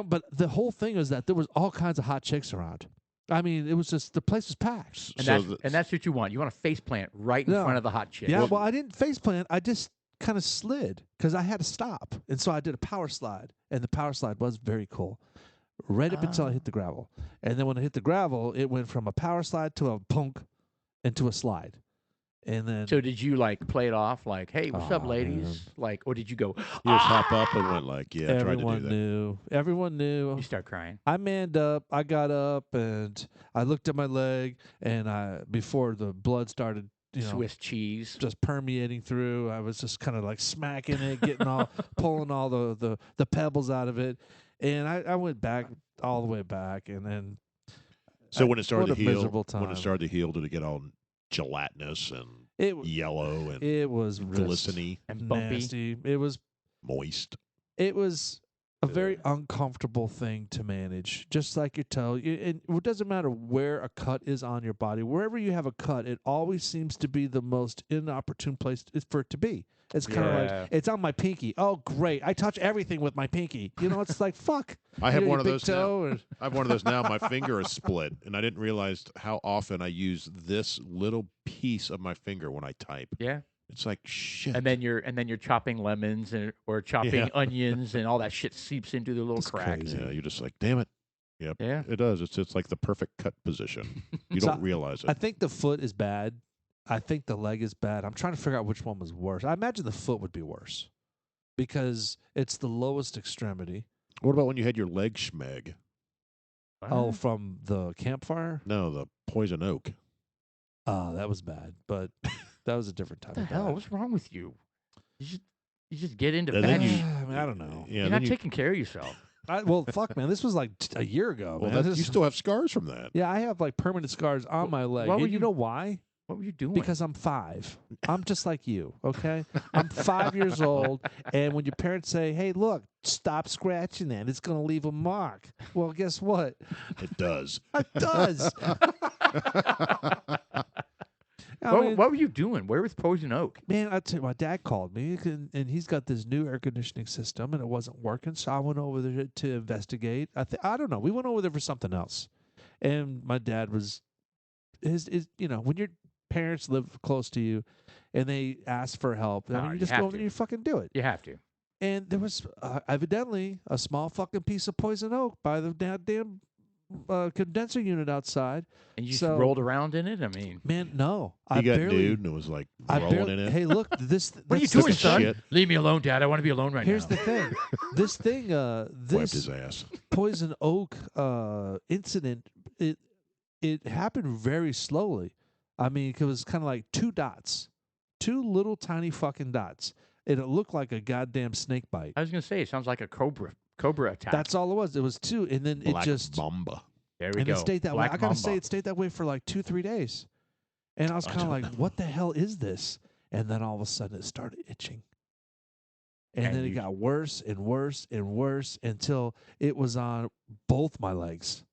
but the whole thing is that there was all kinds of hot chicks around. I mean, it was just, the place was packed. And that's what you want. You want a face plant right in front of the hot chick. Yeah, well, I didn't face plant. I just kind of slid because I had to stop. And so I did a power slide, and the power slide was very cool. Right up until I hit the gravel. And then when I hit the gravel, it went from a power slide to a punk into a slide. And then, So did you like play it off like, hey, what's up, Aw, ladies? man. Like, or did you go, You just hop up and went like, yeah, I tried to do everyone that. knew. Everyone knew. you start crying? I manned up. I got up, and I looked at my leg, and before the blood started, Swiss cheese. just permeating through, I was just kind of like smacking it, getting all, pulling all the pebbles out of it, and I went back all the way back, and then. So when it started to what a heal, miserable time. when it started to heal, did it get all gelatinous and yellow and It was glistening, And bumpy. nasty. moist? It was a very uncomfortable thing to manage, just like your toe. And it doesn't matter where a cut is on your body. Wherever you have a cut, it always seems to be the most inopportune place for it to be. It's kind of Yeah. like, it's on my pinky. Oh, great. I touch everything with my pinky. You know, it's like, fuck. I have You know, one your of big those toe now. or- I have one of those now. My finger is split, and I didn't realize how often I use this little piece of my finger when I type. Yeah. It's like shit. And then you're chopping lemons or chopping Yeah. onions, and all that shit seeps into the little That's cracks. crazy. Yeah, you're just like, damn it. Yep. Yeah. It does. It's like the perfect cut position. You So don't realize I it. think the foot is bad. I think the leg is bad. I'm trying to figure out which one was worse. I imagine the foot would be worse because it's the lowest extremity. What about when you had your leg schmeg? Oh, What? from the campfire? No, the poison oak. Oh, that was bad. But that was a different type What the of hell? bad. What's wrong with you? You just get into And bad then you- shit. I mean, I don't know. Yeah, You're then not you, taking care of yourself. Well, fuck, man. This was like a year ago, well, man. that, you still have scars from that. Yeah, I have like permanent scars on Wh- my leg. why And would you you- know why? What were you doing? Because I'm 5. I'm just like you, okay? I'm 5 years old, and when your parents say, hey, look, stop scratching that, it's going to leave a mark. Well, guess what? It does. It does. I what, mean, what were you doing? Where was Poison Oak? man, I tell you, my dad called me, and he's got this new air conditioning system, and it wasn't working, so I went over there to investigate. I don't know. We went over there for something else, and my dad was his when your parents live close to you, and they ask for help. I No, mean, you you just have go over to. there and you fucking do it. You have to. And there was evidently a small fucking piece of poison oak by the goddamn condenser unit outside. And you just So- rolled around in it? I mean, Man, no, He I got barely. nude and it was like I rolling barely. in it. Hey, look, this. what are you that's- doing, Took a son? shit. Leave me alone, Dad. I want to be alone right Here's now. the thing. This thing, Wiped his this ass. poison oak incident, it happened very slowly. I mean, it was kind of like 2 dots, 2 little tiny fucking dots, and it looked like a goddamn snake bite. I was gonna say it sounds like a cobra attack. That's all it was. It was 2, and then Black it just Mamba. there we and go. it stayed that Black way. I gotta say, Mamba. it stayed that way for like 2-3 days, and I was I kind of don't like, know. "What the hell is this?" And then all of a sudden, it started itching, and And then it you- got worse and worse and worse until it was on both my legs.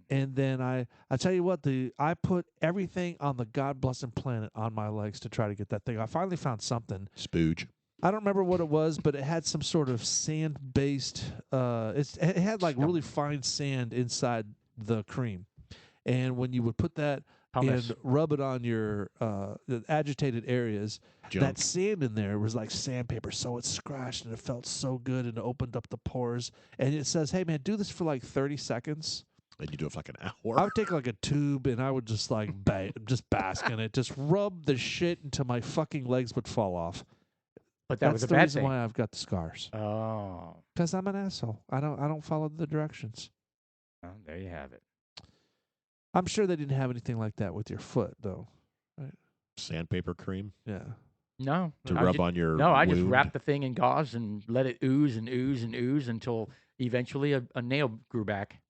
And then I tell you what, I put everything on the God blessed planet on my legs to try to get that thing. I finally found something. Spooge. I don't remember what it was, but it had some sort of sand-based. It had like really fine sand inside the cream, and when you would put that Hummus. and rub it on your the agitated areas, Junk. that sand in there was like sandpaper, so it scratched and it felt so good and it opened up the pores. And it says, "Hey man, do this for like 30 seconds." And you do it for like an I hour. would take like a tube and I would just like just bask in it, just rub the shit until my fucking legs would fall off. But that That's was a the bad reason thing. why I've got the scars. Oh, Because I'm an asshole. I don't follow the directions. well, there you have it. I'm sure they didn't have anything like that with your foot though. Sandpaper cream Yeah. No, to I rub ju- on your No, I just wound. wrapped the thing in gauze and let it ooze and ooze and ooze until eventually a nail grew back.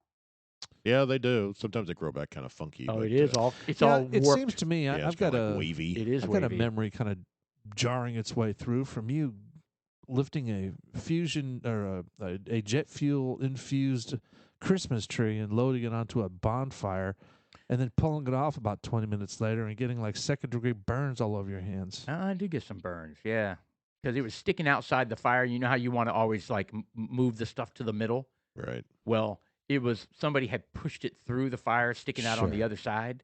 Yeah, they do. Sometimes they grow back kind of funky. Oh, but, it is all. It's Yeah, all it warped. seems to me yeah, I've it's got kinda like a wavy. It is I've got a wavy. memory kind of jarring its way through from you lifting a fusion or a jet fuel infused Christmas tree and loading it onto a bonfire and then pulling it off about 20 minutes later and getting like 2nd-degree burns all over your hands. I did get some burns, yeah, because it was sticking outside the fire. You know how you want to always like move the stuff to the middle. Right. Well, it was somebody had pushed it through the fire, sticking out on the Sure. other side.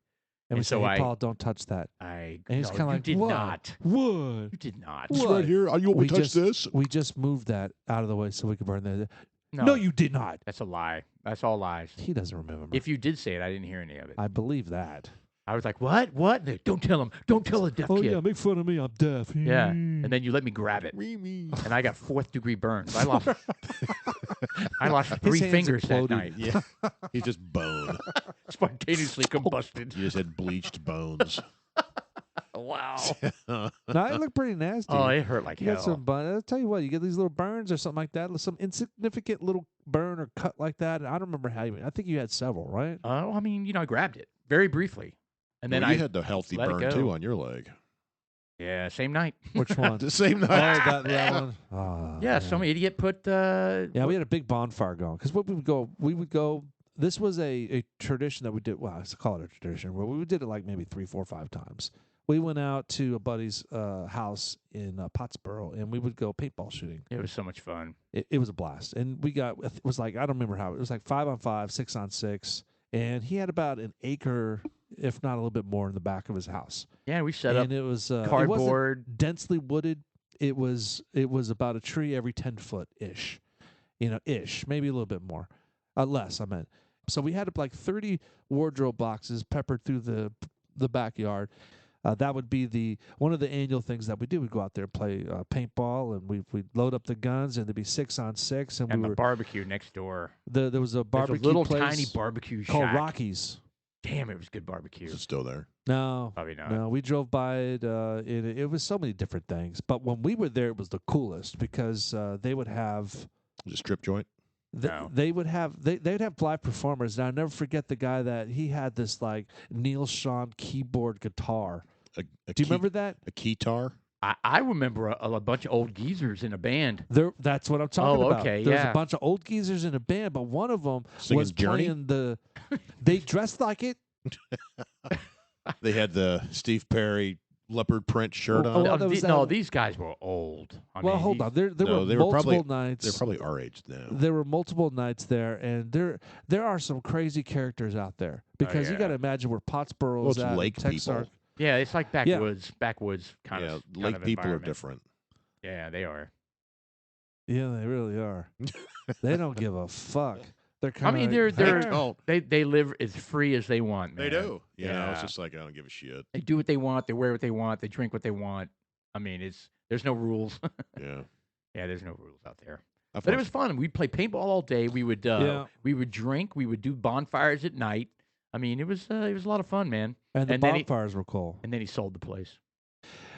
And we And say, so hey, I- Paul, don't touch that. I And he's no, kind of you like, did what? not. What? You did not. It's What? right here. You want me We to touch just- this? We just moved that out of the way so we could burn that. No, No, you did not. that's a lie. That's all lies. He doesn't remember. If you did say it, I didn't hear any of it. I believe that. I was like, "What? What? No, don't tell him. Don't tell a deaf Oh, kid." yeah, make fun of me. I'm deaf. Yeah. And then you let me grab it, Me. and I got 4th-degree burns. I lost. I lost 3 hands fingers that exploded. night. Yeah. He's just bone. Spontaneously combusted. You just had bleached bones. Wow. No, it looked pretty nasty. Oh, it hurt like You got hell. some I'll tell you what, you get these little burns or something like that, some insignificant little burn or cut like that. And I don't remember how you. I think you had several, right? Oh, I mean, I grabbed it very briefly, and then Well, you I had the healthy let it burn go. too on your leg. Yeah, same night. Which one? The same Oh, night. that one. Oh, Yeah, man. some idiot put. Yeah, we had a big bonfire going because what we would go. This was a tradition that we did. Well, I call it a tradition, but we did it like maybe 3, 4, 5 times. We went out to a buddy's house in Pottsboro, and we would go paintball shooting. It was so much fun. It was a blast, and it was like, I don't remember how, it was like 5-on-5, 6-on-6, and he had about an acre, if not a little bit more, in the back of his house. Yeah, we set up And it was cardboard. It wasn't densely wooded. It was about a tree every 10 foot ish, maybe a little bit more, less. I meant. So we had like 30 wardrobe boxes peppered through the backyard. That would be one of the annual things that we do. We'd go out there and play paintball, and we'd load up the guns, and there'd be 6-on-6, and And we the were barbecue next door. there was a There's barbecue a little place tiny barbecue called shack. Rockies. Damn, it was good barbecue. Is it still there? No, Probably not. no, we drove by it. It was so many different things, but when we were there, it was the coolest because they would have. Was it strip joint? No. They'd have live performers, and I'll never forget the guy that he had this like Neil Sean keyboard guitar. Do you remember that? A keytar? I remember a bunch of old geezers in a band. That's what I'm talking about. okay, There's yeah. a bunch of old geezers in a band, but one of them Singing was Journey? playing the. They dressed like it. They had the Steve Perry leopard print shirt Oh, on. well, that was No, that- these guys were old. Well, hold on. There No, were they were multiple probably- nights. They're probably our age now. There were multiple nights there, and there are some crazy characters out there because you yeah. got to imagine where Pottsboro Well, is it's at. lake Texark. people. Yeah, it's like backwoods kind Yeah, of. lake of people are environment. different. Yeah, they are. Yeah, they really are. They don't give a fuck. They're I kind of. mean, they're don't. they live as free as they want. They man. do. You know, it's Yeah. just like I don't give a shit. They do what they want. They wear what they want. They drink what they want. I mean, there's no rules. Yeah. Yeah, there's no rules out there. I've But it watched- was fun. We'd play paintball all day. We would Yeah. we would drink. We would do bonfires at night. I mean, it was a lot of fun, man. and the and then he- bonfires were cool. And then he sold the place.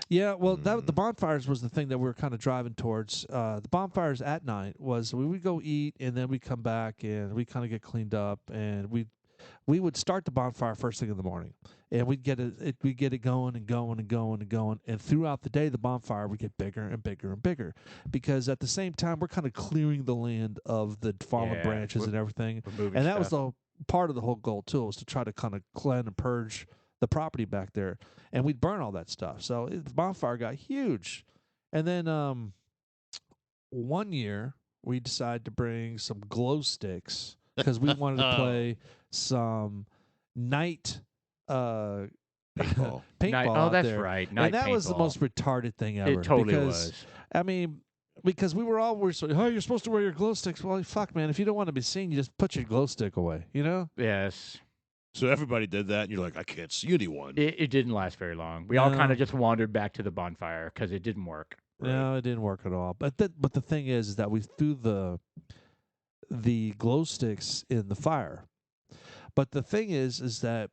Yeah, well, the bonfires was the thing that we were kind of driving towards. The bonfires at night was we would go eat, and then we'd come back, and we kind of get cleaned up, and we would start the bonfire first thing in the morning, and we'd get it going and going and going and going, and throughout the day the bonfire would get bigger and bigger and bigger, because at the same time we're kind of clearing the land of the fallen Yeah, branches we're- and everything, We're moving and that was stuff. the part of the whole goal too, was to try to kind of cleanse and purge the property back there, and we'd burn all that stuff. So the bonfire got huge, and then one year we decided to bring some glow sticks because we wanted to play some night paintball. paintball Night, out oh, that's there. right. Night And that was the paintball. most retarded thing ever. It totally because, was. I mean, because we were so, oh, you're supposed to wear your glow sticks. Well, fuck, man. If you don't want to be seen, you just put your glow stick away, you know? Yes. So everybody did that, and you're like, I can't see anyone. It didn't last very long. We all kind No. of just wandered back to the bonfire because it didn't work. No, it didn't work at all. But the thing is that we threw the glow sticks in the fire. But the thing is that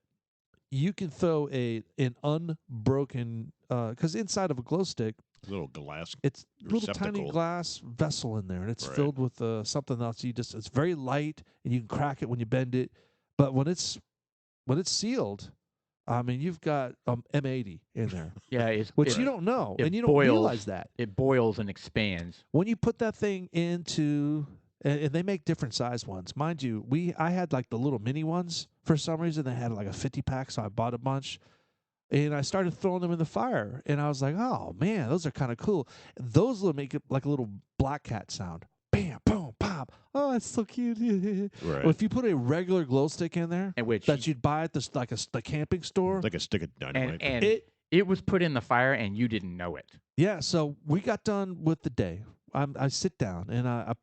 you can throw an unbroken because inside of a glow stick, Little glass. it's a little tiny Receptacle. glass vessel in there, and it's Right. filled with something else. It's very light, and you can crack it when you bend it. But when it's sealed, I mean, you've got M80 in there, Yeah, which you don't know, it and you don't boils. realize that. It boils and expands. When you put that thing into, and they make different size ones, mind you. I had like the little mini ones for some reason. They had like a 50-pack, so I bought a bunch, and I started throwing them in the fire, and I was like, oh man, those are kind of cool. Those will make it like a little black cat sound. Bam, boom, pop. Oh, it's so cute. Right. Well, if you put a regular glow stick in there And which that you'd buy at the camping store, Like a stick of dynamite. and it it was put in the fire and you didn't know it. Yeah, so we got done with the day. I sit down and I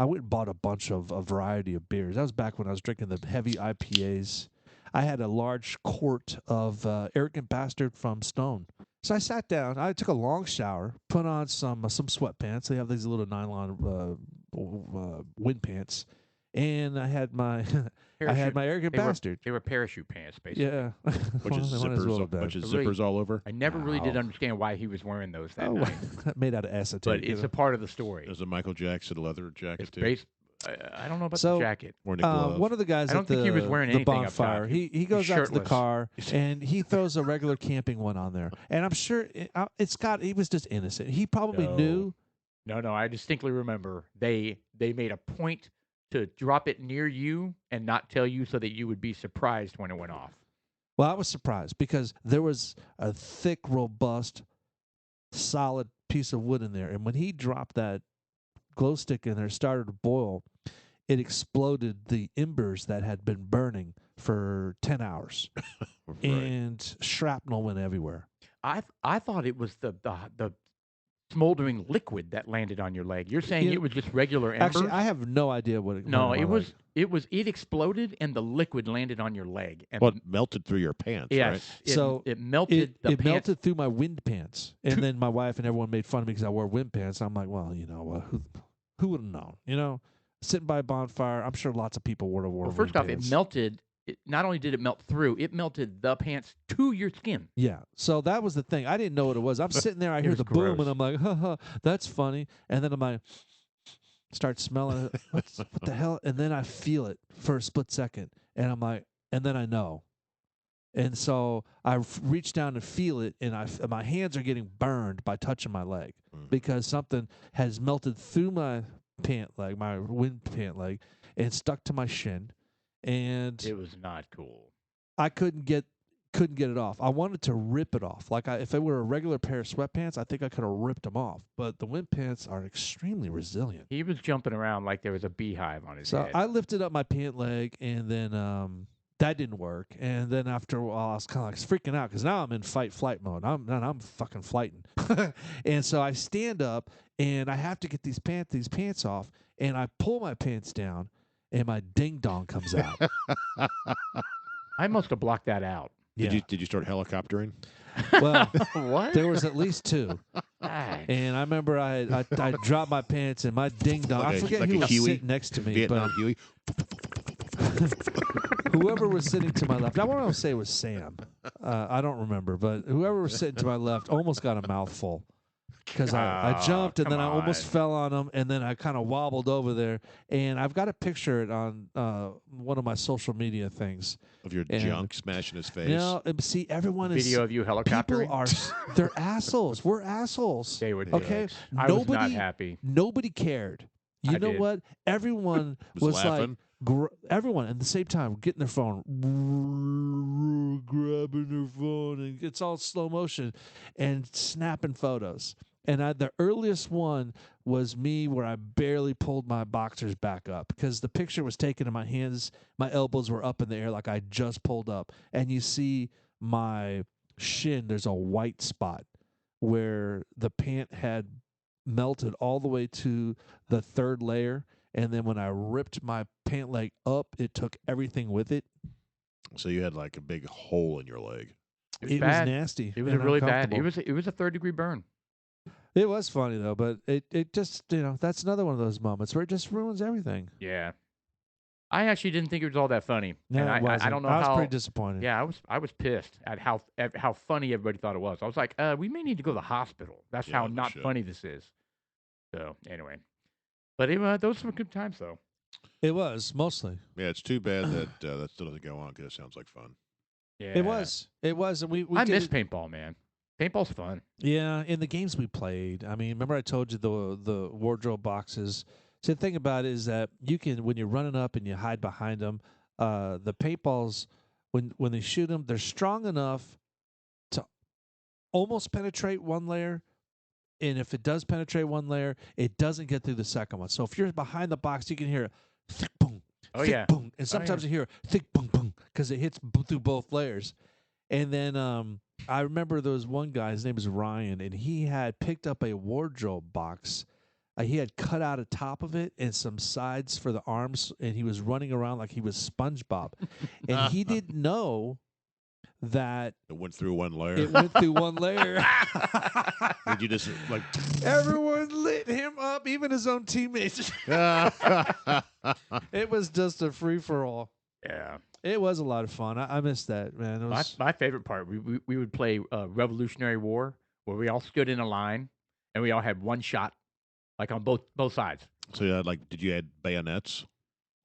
went and bought a bunch of a variety of beers. That was back when I was drinking the heavy IPAs. I had a large quart of Arrogant Bastard from Stone. So I sat down. I took a long shower, put on some sweatpants. They have these little nylon wind pants, and I had my Arrogant Bastard. They were parachute pants, basically. Yeah, Bunch of Well, they might as well have been. bunch of Really- zippers all over. I never really did Wow. understand why he was wearing those that Oh, night. made out of acetate. But you it's know. a part of the story. There's a Michael Jackson leather jacket It's too. based. I don't know about the So, jacket. Wearing a glove. one of the guys I don't at think he was wearing the anything up top. bonfire, he goes out to the shirtless. car and he throws a regular camping one on there, and I'm sure he was just innocent. He probably knew. No. I distinctly remember they made a point to drop it near you and not tell you so that you would be surprised when it went off. Well, I was surprised because there was a thick, robust, solid piece of wood in there, and when he dropped that glow stick in there, started to boil, it exploded the embers that had been burning for 10 hours, Right. and shrapnel went everywhere. I thought it was the smoldering liquid that landed on your leg. You're saying You- it was just regular embers? Actually, I have no idea what it. No, went on it my leg. it exploded and the liquid landed on your leg. And Well, it melted through your pants, yes, right? So it melted the it pants. melted through my wind pants, and then my wife and everyone made fun of me because I wore wind pants. I'm like, well, who would have known? Sitting by a bonfire, I'm sure lots of people would have worn. Well, first wind off, pants. it melted. Not only did it melt through, it melted the pants to your skin. Yeah, so that was the thing. I didn't know what it was. I'm sitting there, I hear was the boom, gross. and I'm like, ha, that's funny. And then I'm like, start smelling it. What the hell? And then I feel it for a split second, and I'm like, and then I know. And so I reach down to feel it, and my hands are getting burned by touching my leg because something has melted through my pant leg, my wind pant leg, and stuck to my shin. And It was not cool. I couldn't get it off. I wanted to rip it off. Like if it were a regular pair of sweatpants, I think I could have ripped them off. But the wind pants are extremely resilient. He was jumping around like there was a beehive on his So head. I lifted up my pant leg, and then that didn't work. And then after a while, I was kind of like freaking out because now I'm in fight-flight mode. I'm fucking flighting. And so I stand up, and I have to get these pants off, and I pull my pants down, and my ding dong comes out. I must have blocked that out. Yeah. Did you start helicoptering? Well, What? there was at least two. Gosh. And I remember I dropped my pants and my ding dong. I forget like who a was Huey? sitting next to me, Vietnam Huey? but whoever was sitting to my left, I want to say it was Sam. I don't remember, but whoever was sitting to my left almost got a mouthful because I Oh, jumped and come then I almost on. fell on him, and then I kind of wobbled over there. And I've got a picture of it on one of my social media things. Of your And- junk smashing his face. See, everyone is Video of you helicoptering? people are they're assholes. We're assholes. They were Okay, dicks. I was not nobody- happy. Nobody cared. You I know did. what? Everyone Was was laughing? like, everyone at the same time getting their phone, grabbing their phone, and it's all slow motion, and snapping photos. And the earliest one was me where I barely pulled my boxers back up because the picture was taken and my hands, my elbows were up in the air like I just pulled up. And you see my shin, there's a white spot where the pant had melted all the way to the third layer. And then when I ripped my pant leg up, it took everything with it. So you had like a big hole in your leg. It was It bad. was nasty. It was and really bad. uncomfortable. It was a 3rd-degree burn. It was funny though, but it just that's another one of those moments where it just ruins everything. Yeah. I actually didn't think it was all that funny. No, and it I wasn't. don't know I was how. pretty disappointed. Yeah, I was pissed at how funny everybody thought it was. I was like, we may need to go to the hospital. That's Yeah, how we not should. funny this is. So anyway, but those were good times though. It was mostly. Yeah, it's too bad that that still doesn't go on because it sounds like fun. Yeah, It was, and we I did miss it- paintball, man. Paintball's fun. Yeah, in the games we played. I mean, remember I told you the wardrobe boxes. See, the thing about it is that you can, when you're running up and you hide behind them, the paintballs, when they shoot them, they're strong enough to almost penetrate one layer. And if it does penetrate one layer, it doesn't get through the second one. So if you're behind the box, you can hear a thick boom, Oh, thick yeah. boom, and sometimes you hear a thick boom, boom, because it hits through both layers. And then I remember there was one guy, his name was Ryan, and he had picked up a wardrobe box. He had cut out a top of it and some sides for the arms, and he was running around like he was SpongeBob. And he didn't know that It went through one layer. it went through one layer. Did you just like? Everyone lit him up, even his own teammates. It was just a free for all. Yeah. It was a lot of fun. I missed that, man. It was, My favorite part, we would play Revolutionary War, where we all stood in a line and we all had one shot. like on both sides. So you had did you add bayonets?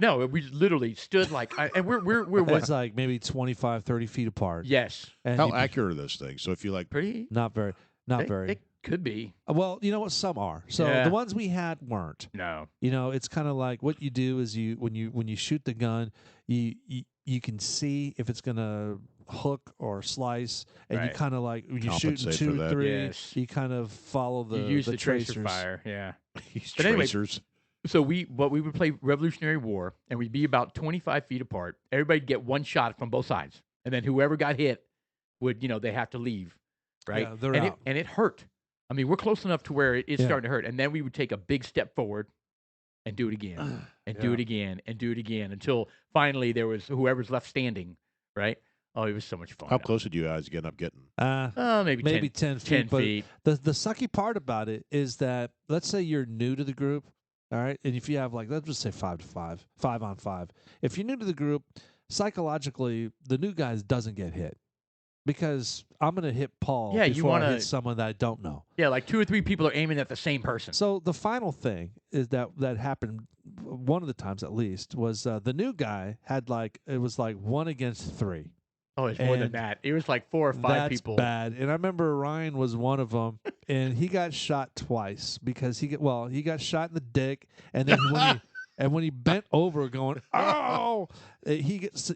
No, we literally stood and we're what? It's like maybe 25, 30 feet apart. Yes, And How accurate are those things? So if you pretty. not very. They could be. Well, you know what? Some are. So Yeah. the ones we had weren't. No. You know, it's kind of like what you do is when you shoot the gun, you can see if it's gonna hook or slice, and you Right. kind of like when you shoot Compensate for 2, that. 3, Yes. you kind of follow the You use the tracers. tracer fire. Yeah. These But anyway, tracers. So we would play Revolutionary War, and we'd be about 25 feet apart. Everybody'd get one shot from both sides, and then whoever got hit would, they have to leave, right? Yeah, they're and out. it hurt. I mean, we're close enough to where it's Yeah. starting to hurt, and then we would take a big step forward and do it again, and do Yeah. it again, and do it again until finally there was whoever's left standing, right? Oh, it was so much fun. How close did you guys get up getting? Maybe 10 feet. 10 but feet. the sucky part about it is that let's say you're new to the group, all right, and if you have let's just say 5 on 5. If you're new to the group, psychologically, the new guys doesn't get hit because I'm gonna hit Paul Yeah, you before I wanna- hit someone that I don't know. Yeah, like 2 or 3 people are aiming at the same person. So the final thing is that happened one of the times at least was the new guy had it was 1 against 3. Oh, it's more than And that. It was like 4 or 5 That's people. bad. And I remember Ryan was one of them, and he got shot twice because he got shot in the dick, and then when he bent over, going oh, he gets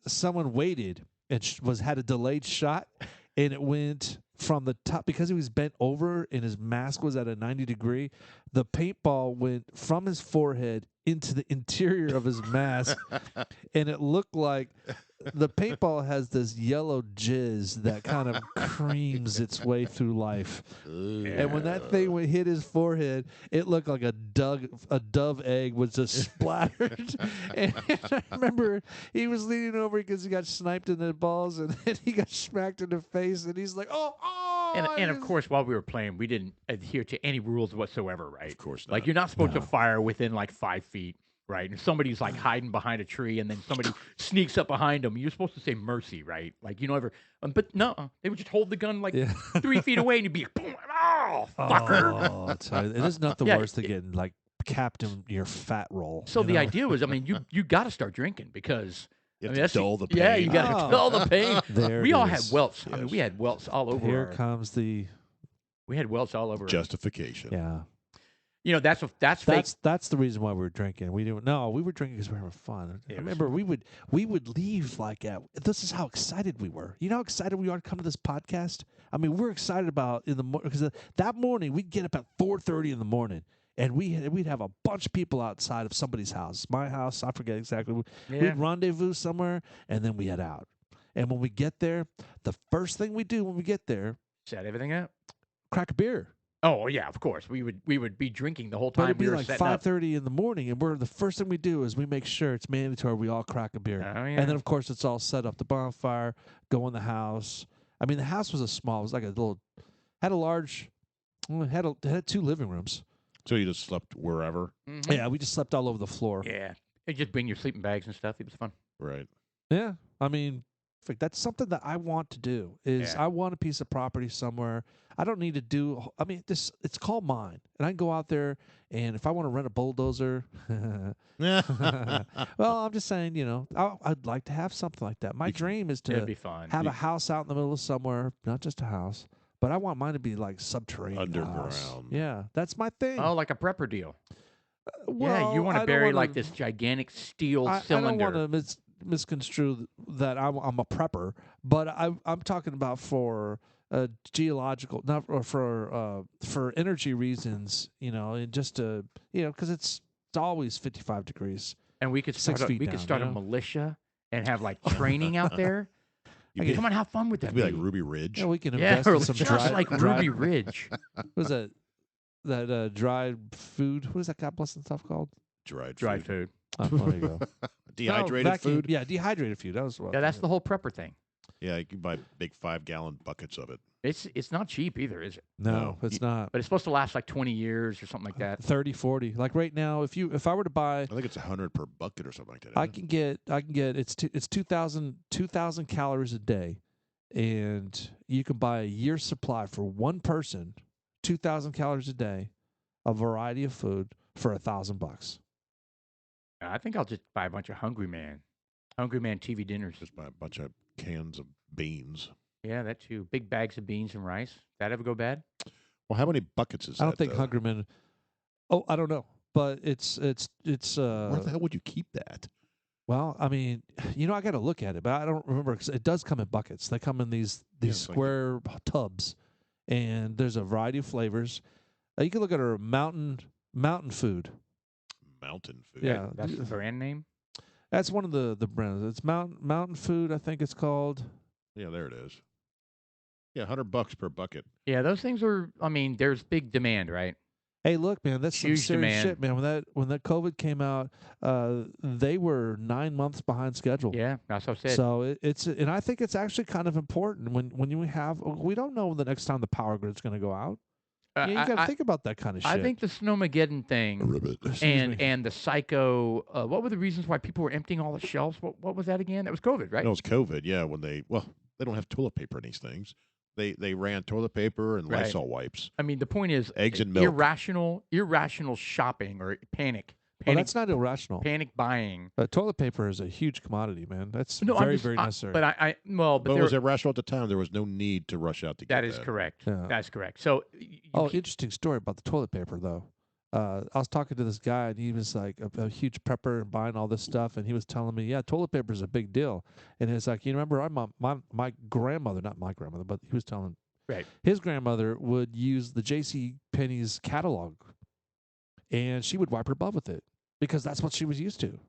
someone waited and had a delayed shot, and it went from the top because he was bent over and his mask was at a 90-degree. The paintball went from his forehead into the interior of his mask, and it looked like the paintball has this yellow jizz that kind of creams its way through life. And when that thing hit his forehead, it looked like a dove egg was just splattered. And I remember he was leaning over because he got sniped in the balls, and then he got smacked in the face, and he's like, oh. And of course, while we were playing, we didn't adhere to any rules whatsoever, right? Of course not. Like, you're not supposed No. to fire within 5 feet, right? And somebody's hiding behind a tree, and then somebody sneaks up behind them. You're supposed to say mercy, right? Like, ever. But no, they would just hold the gun 3 feet away, and you'd be like, boom, oh, fucker. Oh, it's it is not the Yeah, worst than getting capped in your fat roll. So you the know? idea was, you got to start drinking because. You I have mean, that's to dull the pain. Yeah, you got to Oh. dull the pain. There We it all had is. welts. I mean, Yes. we had welts all over. Here comes the We had welts all over. Justification. yeah. That's fake. That's the reason why we were drinking. We were drinking because we were having fun. Yeah, I remember we would leave this is how excited we were. You know how excited we are to come to this podcast? I mean, we're excited about in the morning because that morning we'd get up at 4:30 in the morning. And we'd have a bunch of people outside of somebody's house, my house, I forget exactly. Yeah. We'd rendezvous somewhere, and then we head out. And when we get there, the first thing we do when we get there, Set everything up. crack a beer. Oh yeah, of course. We would be drinking the whole But time it'd be we were like setting up. 5:30 in the morning, and the first thing we do is we make sure it's mandatory we all crack a beer. Oh yeah. And then of course it's all set up, the bonfire, go in the house. I mean the house was it was like had 2 living rooms. So you just slept wherever? Mhm. Yeah, we just slept all over the floor. Yeah. And just bring your sleeping bags and stuff. It was fun. Right. Yeah, I mean, that's something that I want to do. Is Yeah. I want a piece of property somewhere. I don't need to do. I mean, it's called mine, and I can go out there, and if I want to rent a bulldozer, well, I'm just saying, I'd like to have something like that. My dream is It'd to be fun. have a house out in the middle of somewhere, not just a house, but I want mine to be like subterranean, house. Underground. Yeah, that's my thing. Oh, like a prepper deal. Well, yeah, you want I to don't bury wanna- this gigantic steel I cylinder. don't want to misconstrue that I'm a prepper, but I'm talking about for geological, not or for energy reasons, and just to because it's always 55 degrees. And we could 6 start feet we could down, start you a know? militia and have training out there. You'd be, Come on, how fun would it'd that be like Ruby Ridge. Yeah, we can Yeah, invest in some just dry, like dry, Ruby Ridge. What was that dried food? What is that God bless stuff called? Dried Dried food. food. Oh, there you go. Dehydrated No, vacuum. food. Yeah, dehydrated food. That was what. Yeah, that's the whole prepper thing. Yeah, you can buy big 5-gallon buckets of it. It's not cheap either, is it? No, No. it's not. But it's supposed to last like 20 years or something like that. 30, 40. Like right now, if I were to buy, I think it's 100 per bucket or something like that. I isn't it? can get it's 2,000 calories a day, and you can buy a year's supply for one person, 2,000 calories a day a variety of food for $1,000. I think I'll just buy a bunch of Hungry Man TV dinners. Just buy a bunch of cans of beans. Yeah, that too. Big bags of beans and rice. That ever go bad? Well, how many buckets is that? I don't think though? Hungry Man. Oh, I don't know, but it's Where the hell would you keep that? Well, I mean, I got to look at it, but I don't remember 'cause it does come in buckets. They come in these it's like- square tubs, and there's a variety of flavors. You can look at our mountain food. Mountain food. Yeah, That's the brand name. that's one of the brands. It's mountain food, I think it's called. Yeah, there it is. Yeah, $100 per bucket. Yeah, those things are. I mean, there's big demand, right? Hey, look, man, that's some Huge serious demand. shit, man. When that COVID came out, they were 9 months behind schedule. Yeah, that's what I said. So and I think it's actually kind of important when we don't know when the next time the power grid's going to go out. You got to think about that kind of shit. I think the Snowmageddon thing Excuse me. and the psycho. What were the reasons why people were emptying all the shelves? What was that again? That was COVID, right? No, it was COVID. Yeah, when they don't have toilet paper in these things. They ran toilet paper and Right. Lysol wipes. I mean, the point is Eggs and milk. irrational shopping or panic. Well, that's not irrational. Panic buying. Toilet paper is a huge commodity, man. That's No, I'm very, just- very necessary. But But it was irrational at the time. There was no need to rush out to get that that. is correct. Yeah. That's correct. So Interesting story about the toilet paper, though. I was talking to this guy, and he was like a huge prepper and buying all this stuff, and he was telling me, yeah, toilet paper is a big deal. And it's like, remember, my grandmother, not my grandmother, but he was telling Right. his grandmother would use the J.C. Penney's catalog, and she would wipe her butt with it because that's what she was used to.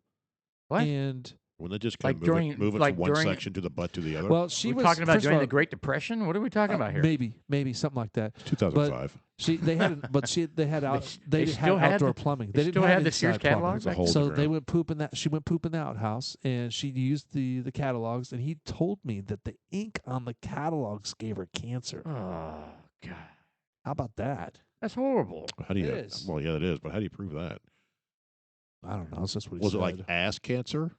What? And When they just Like kind of move it like from one during- section to the butt to the other. well, she we're was talking about first of during all, the Great Depression. What are we talking about here? Maybe something like that. 2005. They had, but they had They had still had outdoor the- plumbing. they They still didn't have had the Sears inside plumbing. catalog It's a back whole So different- they went poop in that. She went poop in the outhouse, and she used the catalogs. And he told me that the ink on the catalogs gave her cancer. Oh God, How about that? that's horrible. How do you? It is. Well, yeah, it is. But how do you prove that? I don't know. It's just what he Was said. it like ass cancer?